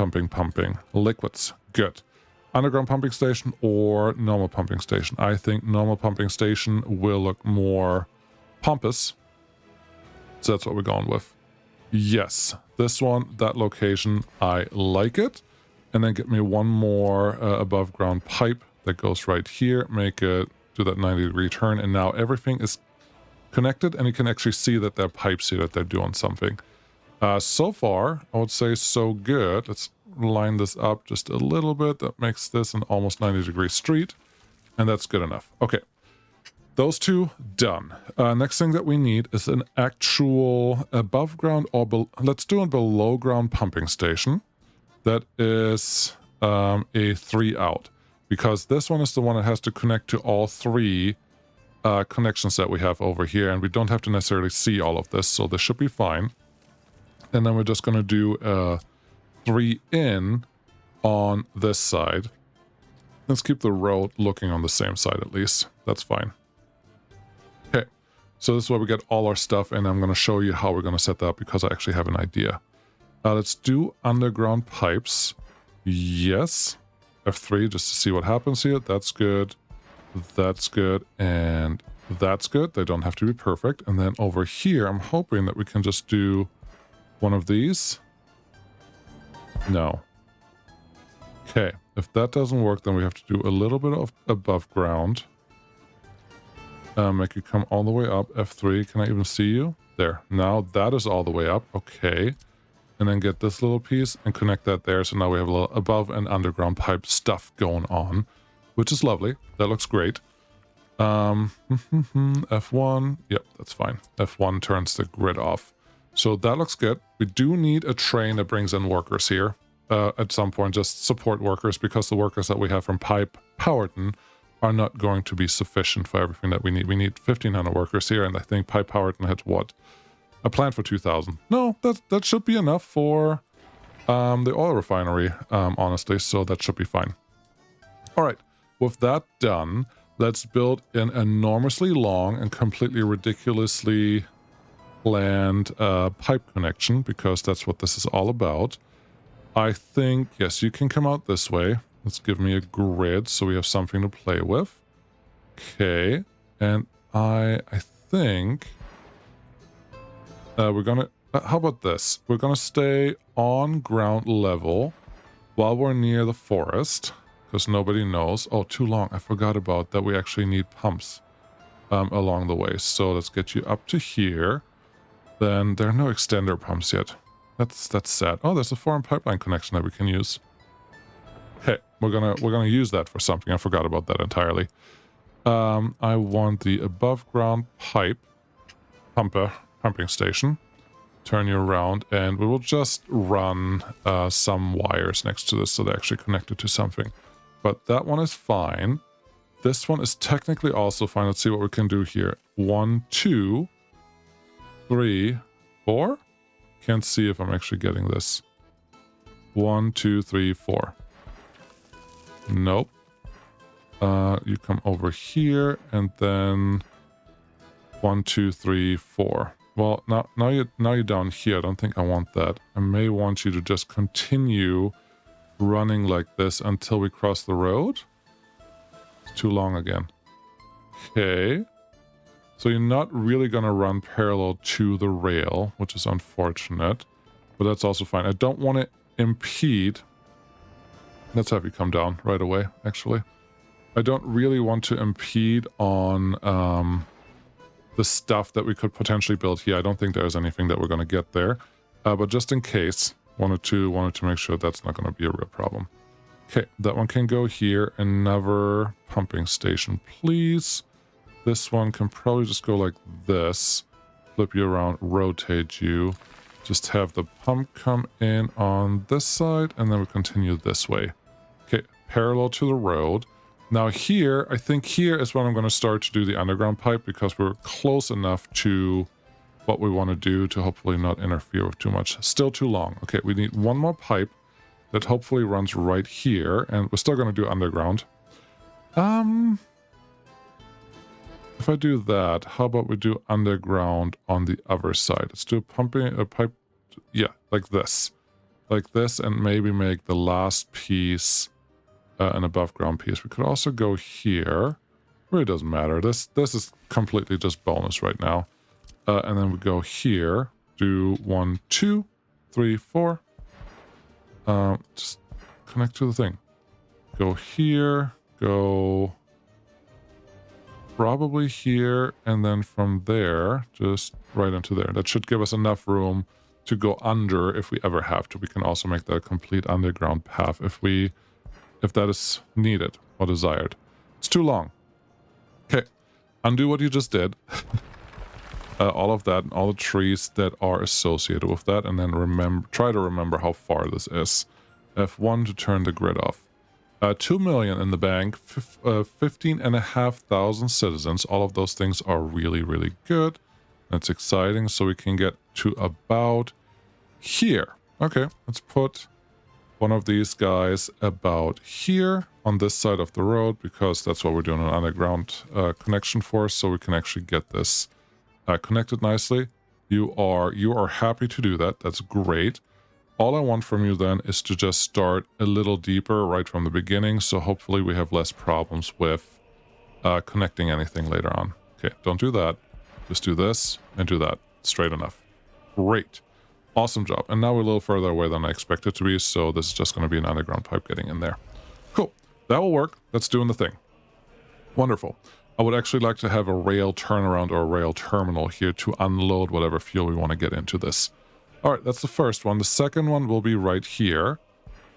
Speaker 1: Liquids. Good. Underground pumping station or normal pumping station? I think normal pumping station will look more pompous. So that's what we're going with. Yes. This one, that location, I like it. And then get me one more above ground pipe that goes right here. Make it do that 90-degree turn. And now everything is connected, and you can actually see that there are pipes here, that they're doing something. So far, I would say so good. Let's line this up just a little bit. That makes this an almost 90-degree street, and that's good enough. Okay, those 2 done. Next thing that we need is an actual above ground or let's do a below ground pumping station. That is a 3 out, because this one is the one that has to connect to all 3 connections that we have over here, and we don't have to necessarily see all of this, so this should be fine. And then we're just going to do a 3 in on this side. Let's keep the road looking on the same side at least. That's fine. Okay, so this is where we get all our stuff, and I'm going to show you how we're going to set that up because I actually have an idea. Let's do underground pipes. Yes. F3 just to see what happens here. That's good. That's good. And that's good. They don't have to be perfect. And then over here, I'm hoping that we can just do one of these. No. Okay. If that doesn't work, then we have to do a little bit of above ground. Make you come all the way up. F3. Can I even see you? There. Now that is all the way up. Okay. And then get this little piece and connect that there. So now we have a little above and underground pipe stuff going on, which is lovely. That looks great. F1. Yep, that's fine. F1 turns the grid off. So that looks good. We do need a train that brings in workers here at some point, just support workers, because the workers that we have from Pipe Powerton are not going to be sufficient for everything that we need. We need 1,500 workers here, and I think Pipe Powerton had what? A plan for 2,000. No, that should be enough for the oil refinery, honestly, so that should be fine. All right, with that done, let's build an enormously long and completely ridiculously planned pipe connection, because that's what this is all about. I think, yes, you can come out this way. Let's give me a grid so we have something to play with. Okay, and I think we're gonna... how about this? We're gonna stay on ground level while we're near the forest, because nobody knows. Oh, too long. I forgot about that. We actually need pumps along the way. So let's get you up to here. Then there are no extender pumps yet. That's sad. Oh, there's a foreign pipeline connection that we can use. Hey, we're gonna use that for something. I forgot about that entirely. I want the above ground pumping station. Turn you around, and we will just run some wires next to this so they're actually connected to something. But that one is fine. This one is technically also fine. Let's see what we can do here. 1, 2, 3, 4. Can't see if I'm actually getting this. 1, 2, 3, 4. Nope. You come over here, and then 1, 2, 3, 4. Well, now you're down here. I don't think I want that. I may want you to just continue running like this until we cross the road. It's too long again. Okay. So you're not really going to run parallel to the rail, which is unfortunate. But that's also fine. I don't want to impede. Let's have you come down right away, actually. I don't really want to impede on the stuff that we could potentially build here. I don't think there's anything that we're going to get there. But just in case, wanted to make sure that's not going to be a real problem. Okay, that one can go here. Another pumping station, please. This one can probably just go like this. Flip you around, rotate you. Just have the pump come in on this side, and then we continue this way. Okay, parallel to the road. Now here, I think here is when I'm going to start to do the underground pipe, because we're close enough to what we want to do to hopefully not interfere with too much. Still too long. Okay, we need one more pipe that hopefully runs right here, and we're still going to do underground. If I do that, how about we do underground on the other side? Let's do a pipe, yeah, like this, and maybe make the last piece an above ground piece. We could also go here. Really doesn't matter. This is completely just bonus right now. And then we go here. Do 1, 2, 3, 4. Just connect to the thing. Go here. Go probably here, and then from there, just right into there. That should give us enough room to go under if we ever have to. We can also make that a complete underground path if that is needed or desired. It's too long. Okay, undo what you just did. All of that and all the trees that are associated with that, and then try to remember how far this is. F1 to turn the grid off. 2 million in the bank, 15,500 citizens. All of those things are really, really good. That's exciting. So we can get to about here. Okay, let's put one of these guys about here on this side of the road, because that's what we're doing an underground connection for, so we can actually get this connected nicely. You are happy to do that. That's great. All I want from you then is to just start a little deeper right from the beginning, so hopefully we have less problems with connecting anything later on. Okay, don't do that. Just do this and do that. Straight enough. Great. Awesome job. And now we're a little further away than I expected to be, so this is just going to be an underground pipe getting in there. Cool. That will work. That's doing the thing. Wonderful. I would actually like to have a rail turnaround or a rail terminal here to unload whatever fuel we want to get into this. All right, that's the first one. The second one will be right here.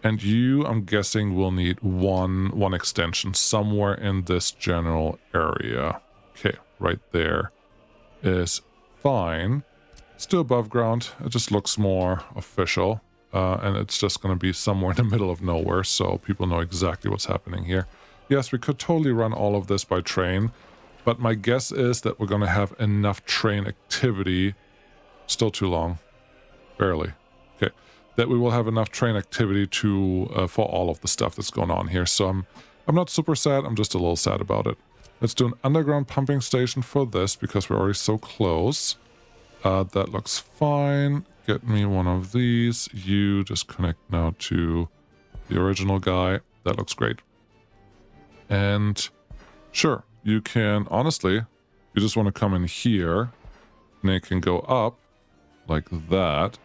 Speaker 1: And you, I'm guessing, will need one extension somewhere in this general area. Okay, right there is fine. Still above ground. It just looks more official. And it's just going to be somewhere in the middle of nowhere, so people know exactly what's happening here. Yes, we could totally run all of this by train, but my guess is that we're going to have enough train activity. Still too long. Barely. Okay. That we will have enough train activity to for all of the stuff that's going on here. So I'm not super sad. I'm just a little sad about it. Let's do an underground pumping station for this because we're already so close. That looks fine. Get me one of these. You just connect now to the original guy. That looks great. And sure, you can, honestly, you just want to come in here and it can go up like that.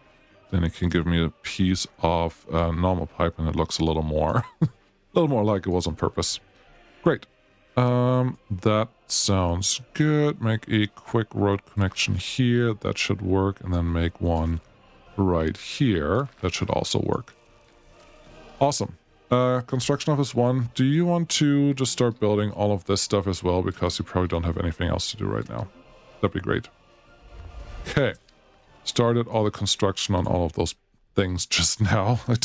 Speaker 1: Then it can give me a piece of normal pipe and it looks a little more, like it was on purpose. Great. That sounds good. Make a quick road connection here. That should work. And then make one right here. That should also work. Awesome. Construction office 1. Do you want to just start building all of this stuff as well? Because you probably don't have anything else to do right now. That'd be great. Okay. Started all the construction on all of those things just now. I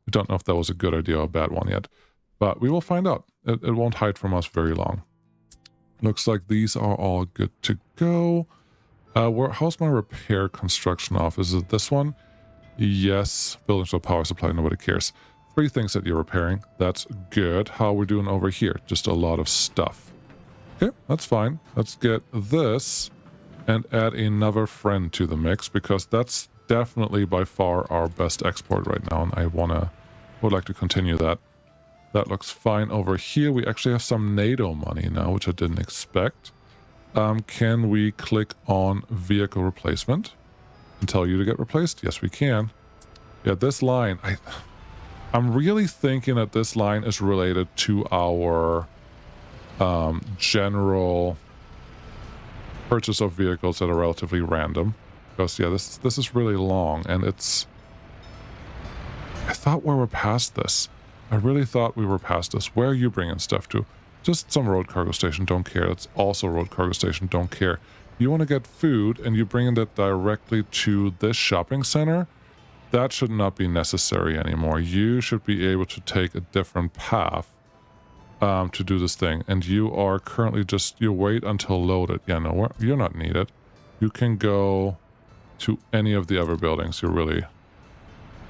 Speaker 1: don't know if that was a good idea or a bad one yet. But we will find out. It won't hide from us very long. Looks like these are all good to go. How's my repair construction office? Is it this one? Yes. Buildings with power supply. Nobody cares. 3 things that you're repairing. That's good. How are we doing over here? Just a lot of stuff. Okay, that's fine. Let's get this and add another friend to the mix because that's definitely by far our best export right now. And I would like to continue that. That looks fine over here. We actually have some NATO money now, which I didn't expect. Can we click on vehicle replacement and tell you to get replaced? Yes, we can. Yeah, this line, I'm really thinking that this line is related to our general purchase of vehicles that are relatively random. Because, yeah, this is really long, and it's... I thought we were past this. I really thought we were past this. Where are you bringing stuff to? Just some road cargo station, don't care. It's also road cargo station, don't care. You want to get food, and you bring it directly to this shopping center? That should not be necessary anymore. You should be able to take a different path to do this thing. And you are currently just... You wait until loaded. Yeah, no, you're not needed. You can go to any of the other buildings. You're really...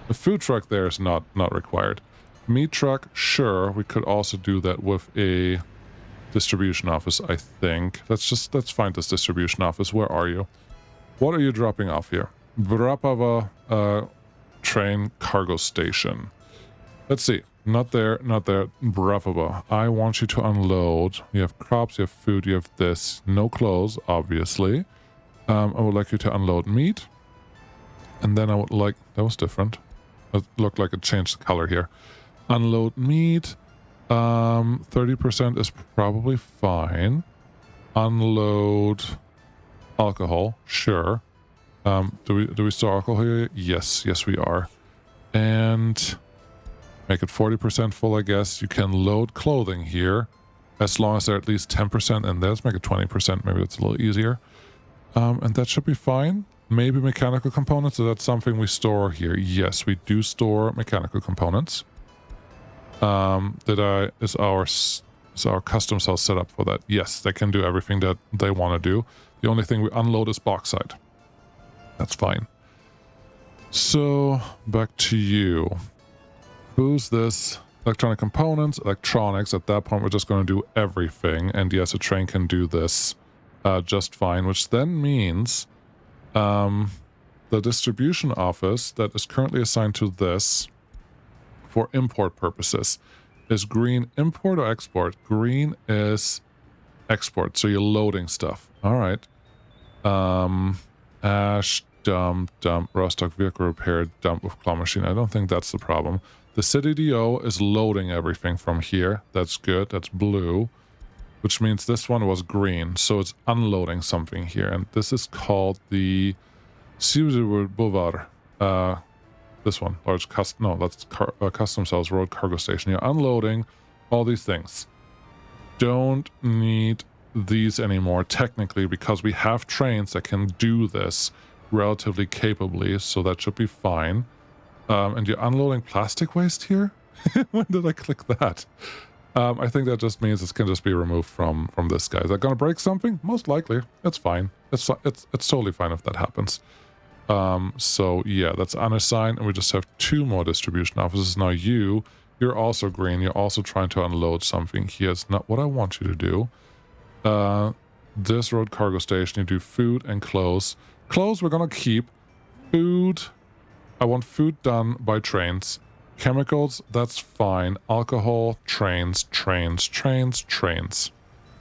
Speaker 1: The food truck there is not required. Meat truck, sure. We could also do that with a distribution office, I think. Let's find this distribution office. Where are you? What are you dropping off here? Brapava train cargo station. Let's see. Not there, not there. Brapava. I want you to unload. You have crops, you have food, you have this. No clothes, obviously. I would like you to unload meat. And then I would like... That was different. It looked like it changed the color here. Unload meat. 30% is probably fine. Unload alcohol. Sure. Do we store alcohol here? Yes, we are. And make it 40% full, I guess. You can load clothing here as long as they're at least 10% in there. Let's make it 20%. Maybe that's a little easier. And that should be fine. Maybe mechanical components. So that's something we store here. Yes, we do store mechanical components. Is our customs house set up for that? Yes, they can do everything that they want to do. The only thing we unload is bauxite. That's fine. So back to you. Who's this? Electronic components, electronics. At that point, we're just going to do everything. And yes, a train can do this just fine, which then means the distribution office that is currently assigned to this for import purposes is green import or export. Green is export, so you're loading stuff. All right. Ash, dump, raw stock vehicle repair, dump with claw machine. I don't think that's the problem. The city DO is loading everything from here. That's good. That's blue, which means this one was green, so it's unloading something here. And this is called the Boulevard. This one, large custom, no, that's custom cells, road cargo station. You're unloading all these things. Don't need these anymore, technically, because we have trains that can do this relatively capably, so that should be fine. And you're unloading plastic waste here? When did I click that? I think that just means it can just be removed from this guy. Is that gonna break something? Most likely. It's fine. It's totally fine if that happens. So yeah, that's unassigned, and we just have 2 more distribution offices. Now you're also green. You're also trying to unload something here. It's not what I want you to do. This road cargo station, you do food and clothes. Clothes we're gonna keep. Food, I want food done by trains. Chemicals, that's fine. Alcohol, trains.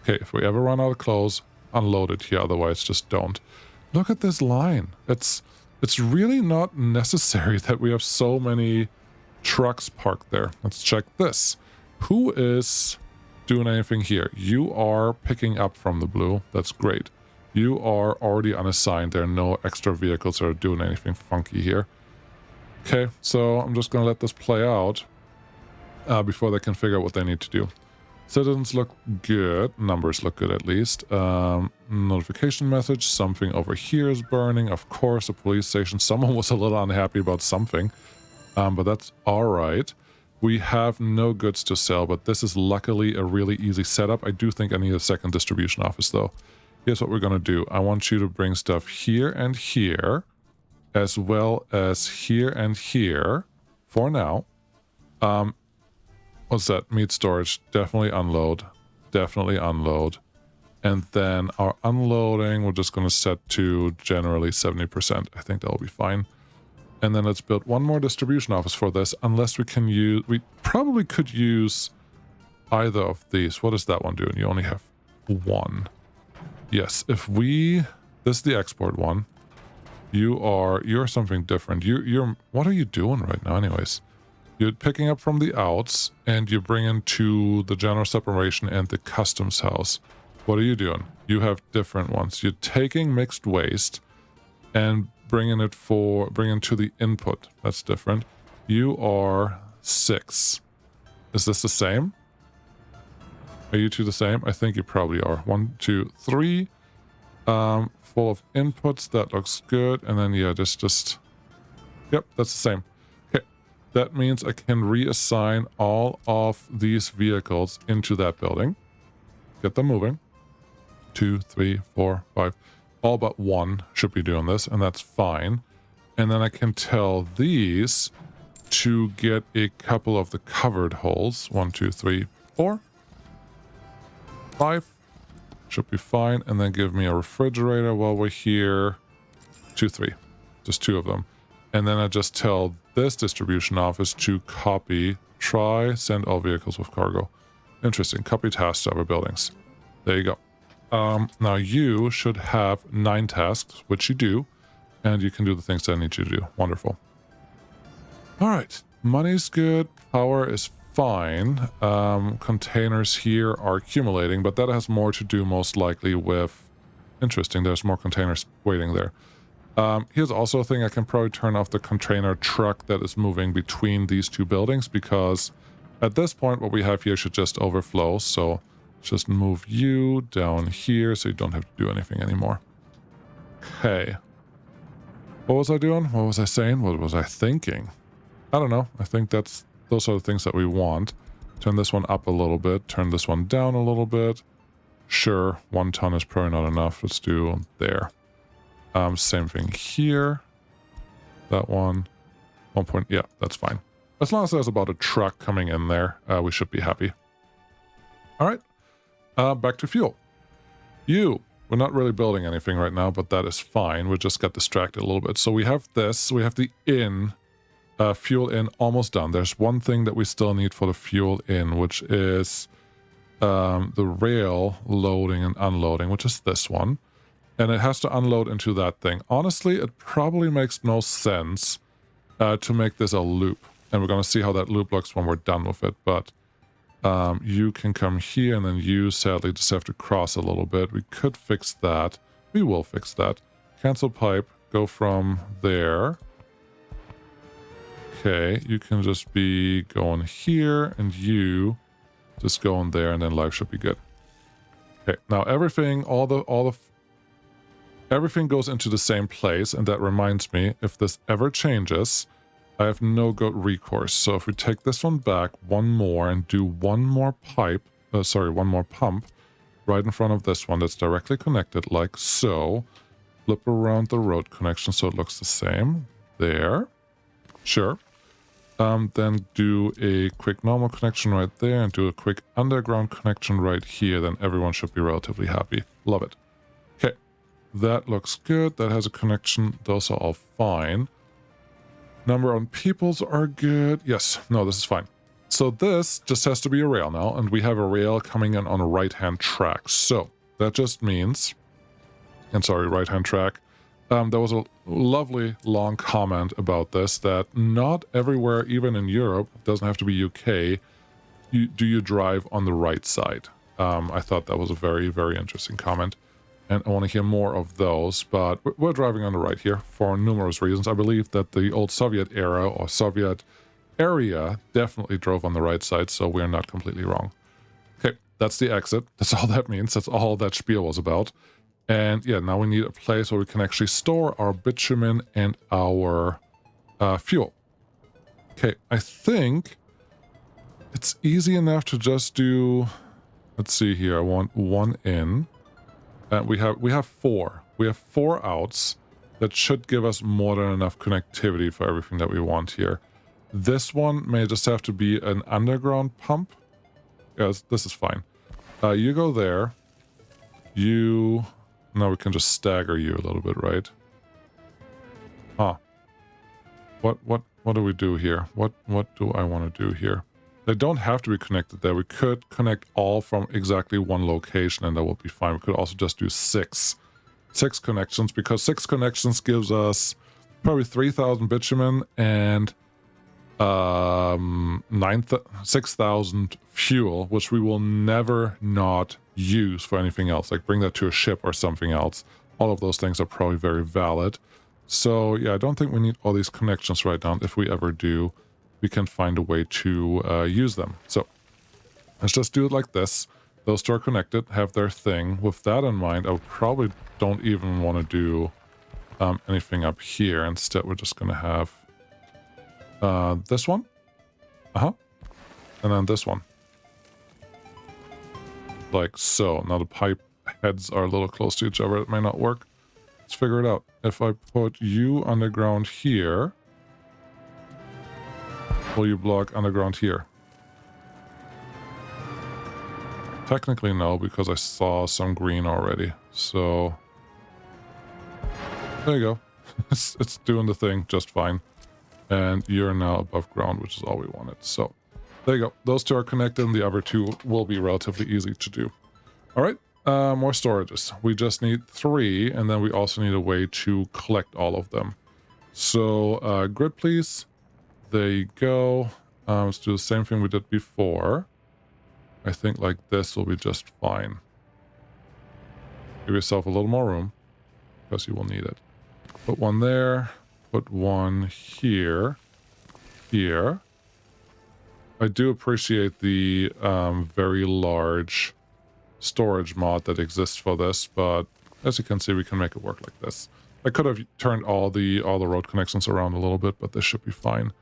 Speaker 1: Okay, if we ever run out of clothes, unload it here, otherwise just don't. Look at this line. It's really not necessary that we have so many trucks parked there. Let's check this. Who is doing anything here? You are picking up from the blue. That's great. You are already unassigned. There are no extra vehicles that are doing anything funky here. Okay, so I'm just going to let this play out before they can figure out what they need to do. Citizens look good. Numbers look good, at least. Notification message. Something over here is burning. Of course, a police station. Someone was a little unhappy about something. But that's all right. We have no goods to sell, but this is luckily a really easy setup. I do think I need a second distribution office, though. Here's what we're going to do. I want you to bring stuff here and here, as well as here and here for now. What's that? Meat storage. Definitely unload. Definitely unload. And then our unloading, we're just going to set to generally 70%. I think that'll be fine. And then let's build 1 more distribution office for this, unless we can use... We probably could use either of these. What is that one doing? You only have 1. Yes, if we... This is the export one. You're something different. You're what are you doing right now anyways? You're picking up from the outs, and you're bringing to the general separation and the customs house. What are you doing? You have different ones. You're taking mixed waste and bringing to the input. That's different. You are 6. Is this the same? Are you 2 the same? I think you probably are. 1, 2, 3. Full of inputs. That looks good. And then yeah, just yep, that's the same. Okay, that means I can reassign all of these vehicles into that building. Get them moving. 2, 3, 4, 5. All but 1 should be doing this, and that's fine. And then I can tell these to get a couple of the covered holes. 1, 2, 3, 4, 5. Should be fine. And then give me a refrigerator while we're here. 2, 3. Just 2 of them. And then I just tell this distribution office to copy, send all vehicles with cargo. Interesting. Copy tasks to other buildings. There you go. Now you should have 9 tasks, which you do, and you can do the things that I need you to do. Wonderful. All right. Money's good. Power is fine. Containers here are accumulating, but that has more to do most likely with... Interesting. There's more containers waiting there. Here's also a thing. I can probably turn off the container truck that is moving between these 2 buildings, because at this point what we have here should just overflow. So just move you down here so you don't have to do anything anymore. Okay. What was I doing? What was I saying? What was I thinking? I don't know. I think those are the things that we want. Turn this one up a little bit. Turn this one down a little bit. Sure, 1 ton is probably not enough. Let's do there. Same thing here. That one. 1 point. Yeah, that's fine. As long as there's about a truck coming in there, we should be happy. All right. Back to fuel. We're not really building anything right now, but that is fine. We just got distracted a little bit. So we have this. We have the fuel in almost done. There's one thing that we still need for the fuel in, which is the rail loading and unloading, which is this one. And it has to unload into that thing. Honestly, it probably makes no sense to make this a loop. And we're going to see how that loop looks when we're done with it. But you can come here, and then you sadly just have to cross a little bit. We could fix that. We will fix that. Cancel pipe. Go from there Okay, you can just be going here, and you just go in there, and then life should be good. Okay, now everything, everything goes into the same place, and that reminds me, if this ever changes, I have no good recourse. So if we take this one back, one more, and do one more one more pump, right in front of this one that's directly connected, like so. Flip around the road connection so it looks the same. There. Sure. Then do a quick normal connection right there and do a quick underground connection right here. Then everyone should be relatively happy. Love it. Okay. That looks good. That has a connection. Those are all fine. Number on peoples are good. Yes. No, this is fine. So this just has to be a rail now, and we have a rail coming in on a right-hand track. So that just means, and sorry, right-hand track. There was a lovely long comment about this, that not everywhere, even in Europe, it doesn't have to be UK, do you drive on the right side. I thought that was a very, very interesting comment, and I want to hear more of those, but we're driving on the right here for numerous reasons. I believe that the old Soviet era or Soviet area definitely drove on the right side, so we're not completely wrong. Okay, that's the exit. That's all that means. That's all that spiel was about. And yeah, now we need a place where we can actually store our bitumen and our fuel. Okay, I think it's easy enough to just do, let's see here, I want one in. And we have four. We have 4 outs. That should give us more than enough connectivity for everything that we want here. This one may just have to be an underground pump. Yes, this is fine. You go there. You... Now we can just stagger you a little bit, right? Huh. What do we do here? What do I want to do here? They don't have to be connected there. We could connect all from exactly one location, and that would be fine. We could also just do 6 connections, because 6 connections gives us probably 3,000 bitumen and 6,000 fuel, which we will never not use for anything else, like bring that to a ship or something else. All of those things are probably very valid. So yeah, I don't think we need all these connections right now. If we ever do, we can find a way to use them. So let's just do it like this. Those two are connected, have their thing. With that in mind, I probably don't even want to do anything up here. Instead, we're just going to have this one. And then this one. Like so. Now the pipe heads are a little close to each other. It may not work. Let's figure it out. If I put you underground here, will you block underground here? Technically no, because I saw some green already. So there you go. It's doing the thing just fine. And you're now above ground, which is all we wanted. So there you go. Those two are connected, and the other two will be relatively easy to do. All right, more storages. We just need 3, and then we also need a way to collect all of them. So grid, please. There you go. Let's do the same thing we did before. I think like this will be just fine. Give yourself a little more room, because you will need it. Put one there. Put one here. Here. I do appreciate the very large storage mod that exists for this, but as you can see, we can make it work like this. I could have turned all the road connections around a little bit, but this should be fine.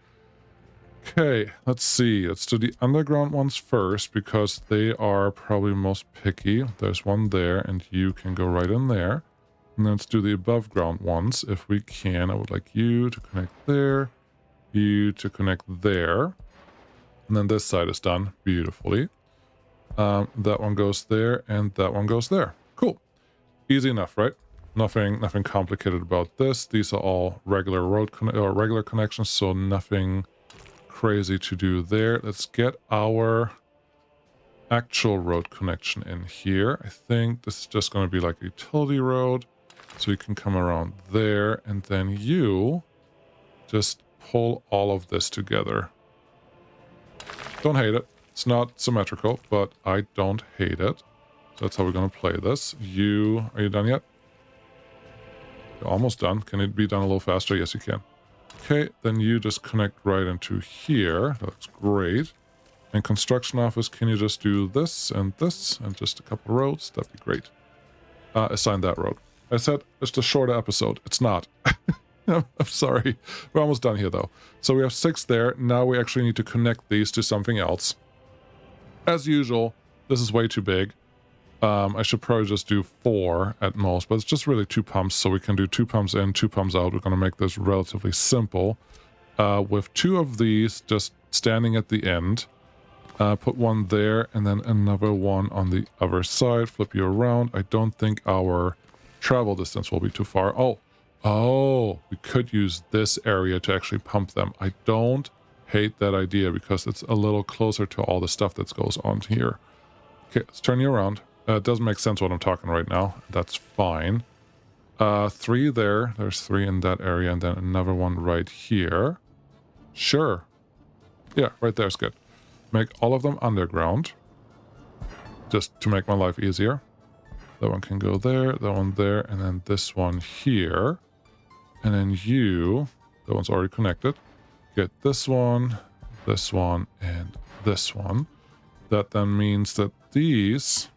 Speaker 1: Okay, let's see. Let's do the underground ones first, because they are probably most picky. There's one there, and you can go right in there. And then let's do the above ground ones if we can. I would like you to connect there, you to connect there. And then this side is done beautifully. That one goes there, and that one goes there. Cool. Easy enough, right? Nothing complicated about this. These are all regular regular connections, so nothing crazy to do there. Let's get our actual road connection in here. I think this is just going to be like a utility road. So you can come around there, and then you just pull all of this together. Don't hate it. It's not symmetrical, but I don't hate it. So that's how we're going to play this. Are you done yet? You're almost done. Can it be done a little faster? Yes, you can. Okay, then you just connect right into here. That's great. And construction office, can you just do this and just a couple roads? That'd be great. Assign that road. I said it's a shorter episode. It's not. I'm sorry. We're almost done here, though. So we have 6 there. Now we actually need to connect these to something else. As usual, this is way too big. I should probably just do 4 at most, but it's just really 2 pumps, so we can do 2 pumps in, 2 pumps out. We're going to make this relatively simple. With 2 of these just standing at the end. Put one there, and then another one on the other side. Flip you around. I don't think our travel distance will be too far. Oh, we could use this area to actually pump them. I don't hate that idea because it's a little closer to all the stuff that goes on here. Okay, let's turn you around. It doesn't make sense what I'm talking right now. That's fine. 3 there. There's 3 in that area, and then another one right here. Sure. Yeah, right there is good. Make all of them underground. Just to make my life easier. That one can go there, that one there, and then this one here. And then that one's already connected. Get this one, and this one. That then means that these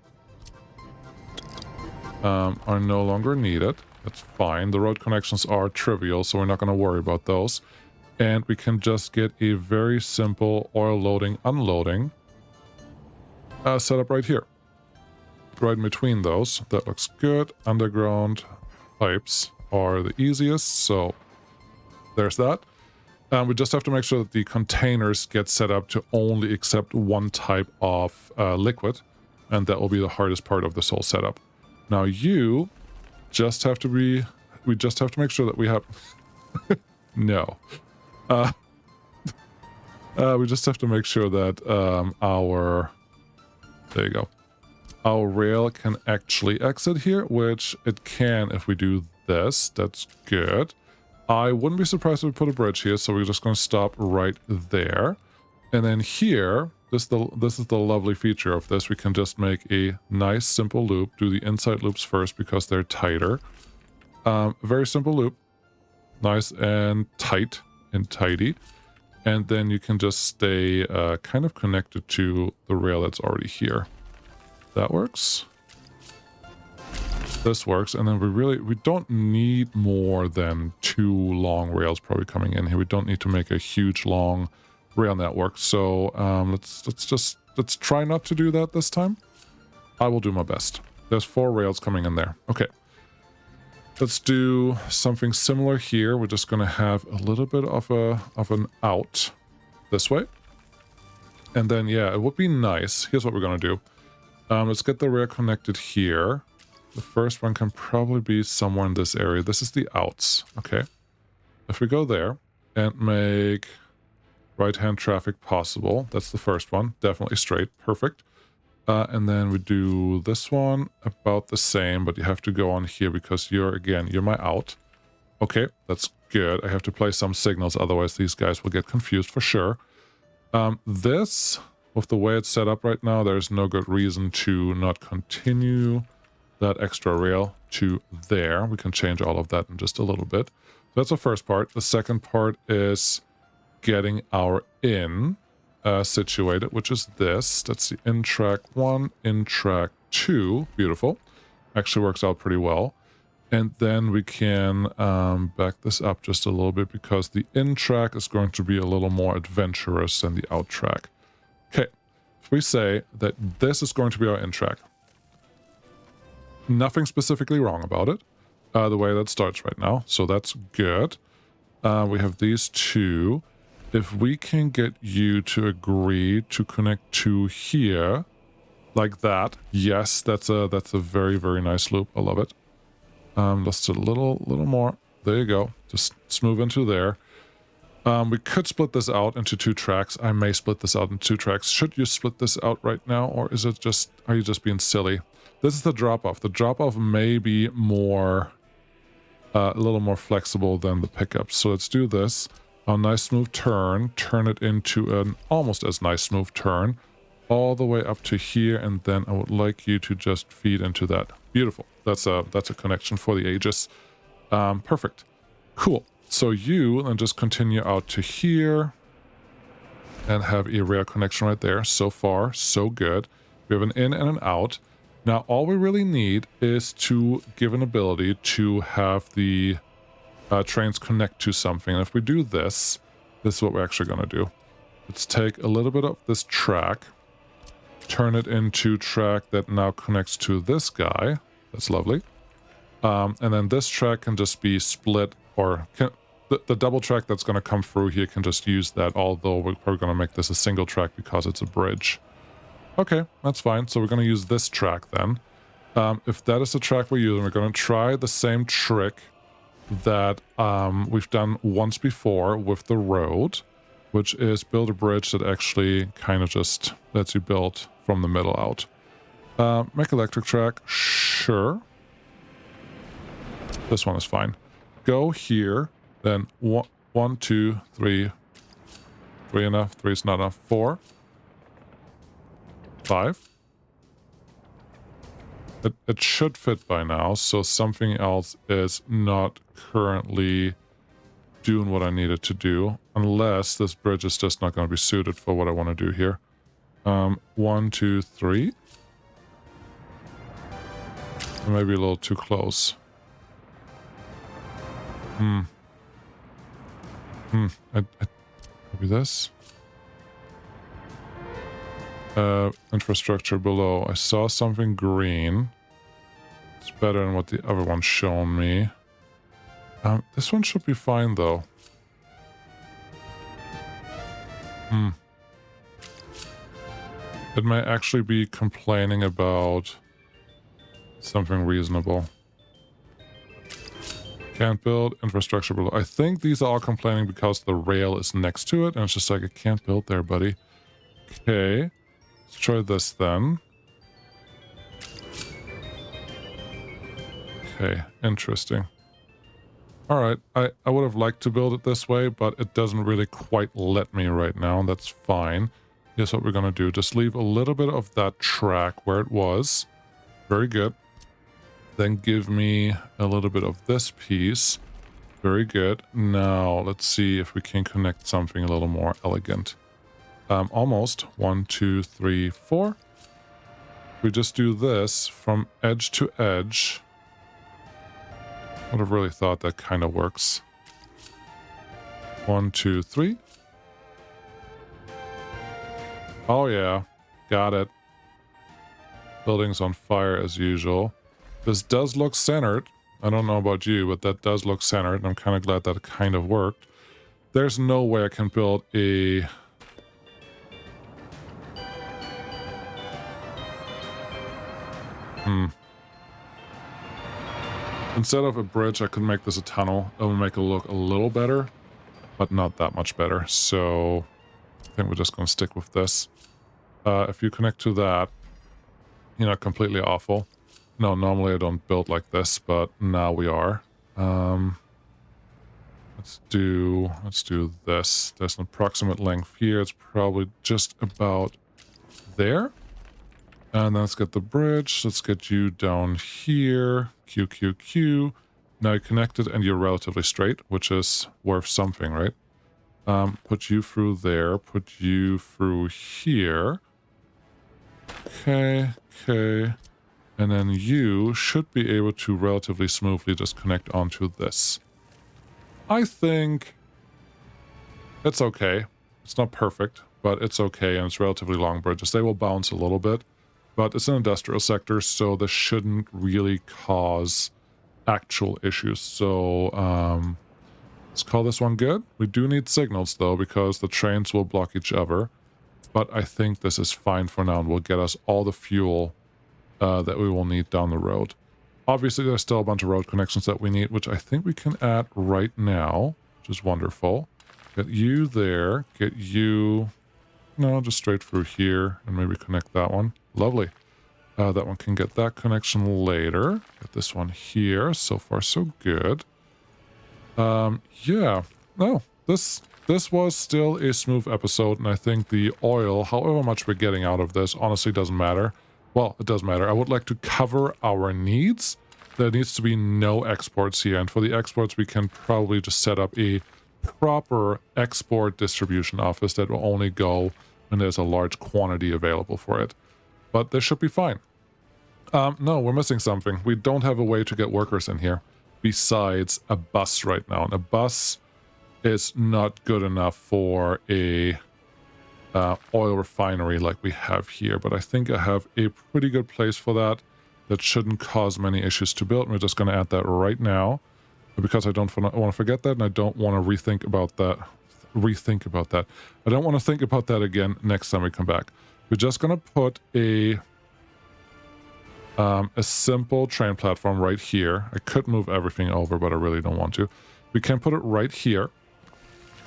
Speaker 1: are no longer needed. That's fine. The road connections are trivial, so we're not going to worry about those. And we can just get a very simple oil loading, unloading setup right here. Right in between those. That looks good. Underground pipes are the easiest, so there's that. We just have to make sure that the containers get set up to only accept one type of liquid, and that will be the hardest part of this whole setup. Now we just have to make sure that we have... No. We just have to make sure that there you go. Our rail can actually exit here, which it can if we do this. That's good. I wouldn't be surprised if we put a bridge here, so we're just going to stop right there. And then here, this is the lovely feature of this. We can just make a nice simple loop. Do the inside loops first because they're tighter. Very simple loop. Nice and tight and tidy. And then you can just stay kind of connected to the rail that's already here. That works. This works. And then we don't need more than 2 long rails probably coming in here. We don't need to make a huge long rail network. So let's try not to do that this time. I will do my best. There's 4 rails coming in there. Okay. Let's do something similar here. We're just going to have a little bit of an out this way. And then, yeah, it would be nice. Here's what we're going to do. Let's get the rail connected here. The first one can probably be somewhere in this area. This is the outs. Okay. If we go there and make right-hand traffic possible, that's the first one. Definitely straight. Perfect. And then we do this one about the same, but you have to go on here because you're my out. Okay, that's good. I have to play some signals, otherwise these guys will get confused for sure. This, with the way it's set up right now, there's no good reason to not continue that extra rail to there. We can change all of that in just a little bit. That's the first part. The second part is getting our in situated, which is this. That's the in track 1, in track 2. Beautiful. Actually works out pretty well. And then we can back this up just a little bit because the in track is going to be a little more adventurous than the out track. Okay, if we say that this is going to be our in track, nothing specifically wrong about it, the way that starts right now, so that's good. We have these 2. If we can get you to agree to connect to here, like that, yes, that's a very, very nice loop. I love it. Just a little more. There you go. Just smooth into there. We could split this out into 2 tracks. I may split this out into 2 tracks. Should you split this out right now, or are you just being silly? This is the drop-off. The drop-off may be more, a little more flexible than the pickup. So let's do this. A nice smooth turn it into an almost as nice smooth turn all the way up to here, and then I would like you to just feed into that. Beautiful. That's a connection for the ages. Perfect. Cool. So you then just continue out to here and have a rail connection right there. So far, so good. We have an in and an out. Now, all we really need is to give an ability to have the trains connect to something. And if we do this, this is what we're actually going to do. Let's take a little bit of this track, turn it into track that now connects to this guy. That's lovely. And then this track can just be split, or the double track that's going to come through here can just use that, although we're going to make this a single track because it's a bridge. Okay, that's fine. So we're going to use this track then. If that is the track we're using, we're going to try the same trick that we've done once before with the road, which is build a bridge that actually kind of just lets you build from the middle out. Make electric track, sure. This one is fine. Go here, then one, two, three. 3 enough, 3 is not enough, 4. 5. It should fit by now, so something else is not currently doing what I needed to do, unless this bridge is just not going to be suited for what I want to do here. 1, 2, 3. Maybe a little too close. Maybe this. Infrastructure below. I saw something green. It's better than what the other one's shown me. This one should be fine though. It may actually be complaining about something reasonable. Can't build, infrastructure below. I think these are all complaining because the rail is next to it, and it's just like, I can't build there, buddy. Okay. Let's try this then. Okay, interesting. Alright, I would have liked to build it this way, but it doesn't really quite let me right now, and that's fine. Here's what we're gonna do. Just leave a little bit of that track where it was. Very good. Then give me a little bit of this piece. Very good. Now, let's see if we can connect something a little more elegant. Almost. 1, 2, 3, 4. If we just do this from edge to edge, I would have really thought that kind of works. 1, 2, 3. Oh yeah, got it. Building's on fire as usual. This does look centered. I don't know about you, but that does look centered, and I'm kind of glad that it kind of worked. There's no way I can build a... Instead of a bridge, I could make this a tunnel. It will make it look a little better, but not that much better. So I think we're just going to stick with this. If you connect to that, you're not completely awful. No, normally I don't build like this, but now we are. Let's do this. There's an approximate length here. It's probably just about there. And then let's get the bridge. Let's get you down here. Q, Q, Q. Now you're connected and you're relatively straight, which is worth something, right? Put you through there. Put you through here. Okay, okay. And then you should be able to relatively smoothly just connect onto this. I think it's okay. It's not perfect, but it's okay, and it's relatively long bridges. They will bounce a little bit, but it's an industrial sector, so this shouldn't really cause actual issues. So let's call this one good. We do need signals, though, because the trains will block each other. But I think this is fine for now and will get us all the fuel that we will need down the road. Obviously, there's still a bunch of road connections that we need, which I think we can add right now, which is wonderful. Get you there. Get you... No, just straight through here, and maybe connect that one. Lovely. That one can get that connection later. Get this one here. So far, so good. Yeah. No, this was still a smooth episode, and I think the oil, however much we're getting out of this, honestly doesn't matter. Well, it does matter. I would like to cover our needs, there needs to be no exports here. And for the exports, we can probably just set up a proper export distribution office that will only go when there's a large quantity available for it. But this should be fine. No, we're missing something. We don't have a way to get workers in here besides a bus right now. And a bus is not good enough for a oil refinery like we have here. But I think I have a pretty good place for that. That shouldn't cause many issues to build. We're just going to add that right now because I don't want to forget that, and I don't want to rethink about that. I don't want to think about that again next time we come back. We're just going to put a simple train platform right here. I could move everything over, but I really don't want to. We can put it right here.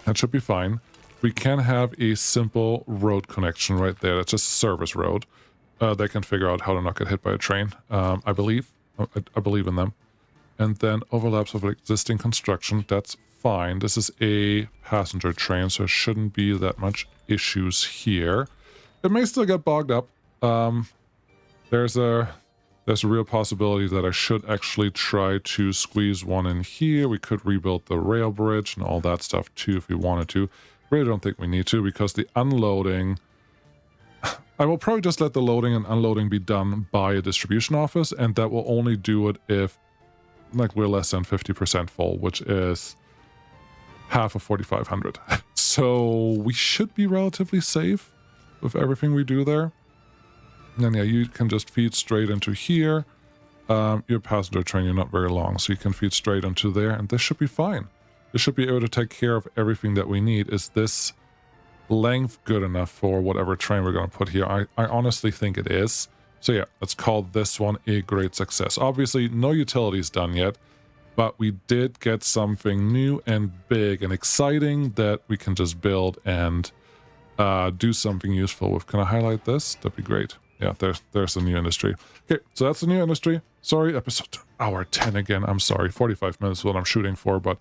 Speaker 1: That should be fine. We can have a simple road connection right there. That's just a service road. They can figure out how to not get hit by a train. I believe. I believe in them. And then overlaps of existing construction. That's fine. This is a passenger train, so it shouldn't be that much issues here. It may still get bogged up. There's a real possibility that I should actually try to squeeze one in here. We could rebuild the rail bridge and all that stuff too if we wanted to. Really don't think we need to because the unloading... I will probably just let the loading and unloading be done by a distribution office, and that will only do it if like we're less than 50% full, which is half of 4,500. So we should be relatively safe with everything we do there. And yeah, you can just feed straight into here. Your passenger train, you're not very long, so you can feed straight into there, and this should be fine. This should be able to take care of everything that we need. Is this length good enough for whatever train we're going to put here? I honestly think it is. So yeah, let's call this one a great success. Obviously, no utilities done yet, but we did get something new and big and exciting that we can just build and do something useful with. Can I highlight this? That'd be great. Yeah, there's the new industry. Okay, so that's the new industry. Sorry, episode hour 10 again. I'm sorry, 45 minutes is what I'm shooting for, but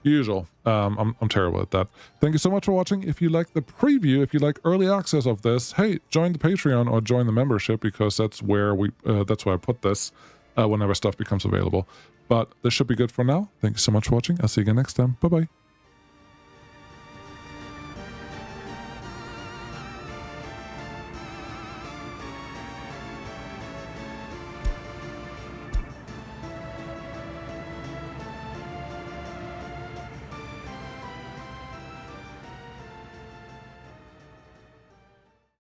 Speaker 1: usual. I'm terrible at that. Thank you so much for watching. If you like the preview, if you like early access of this, hey, join the Patreon or join the membership because that's where that's where I put this whenever stuff becomes available. But this should be good for now. Thank you so much for watching. I'll see you again next time. Bye-bye.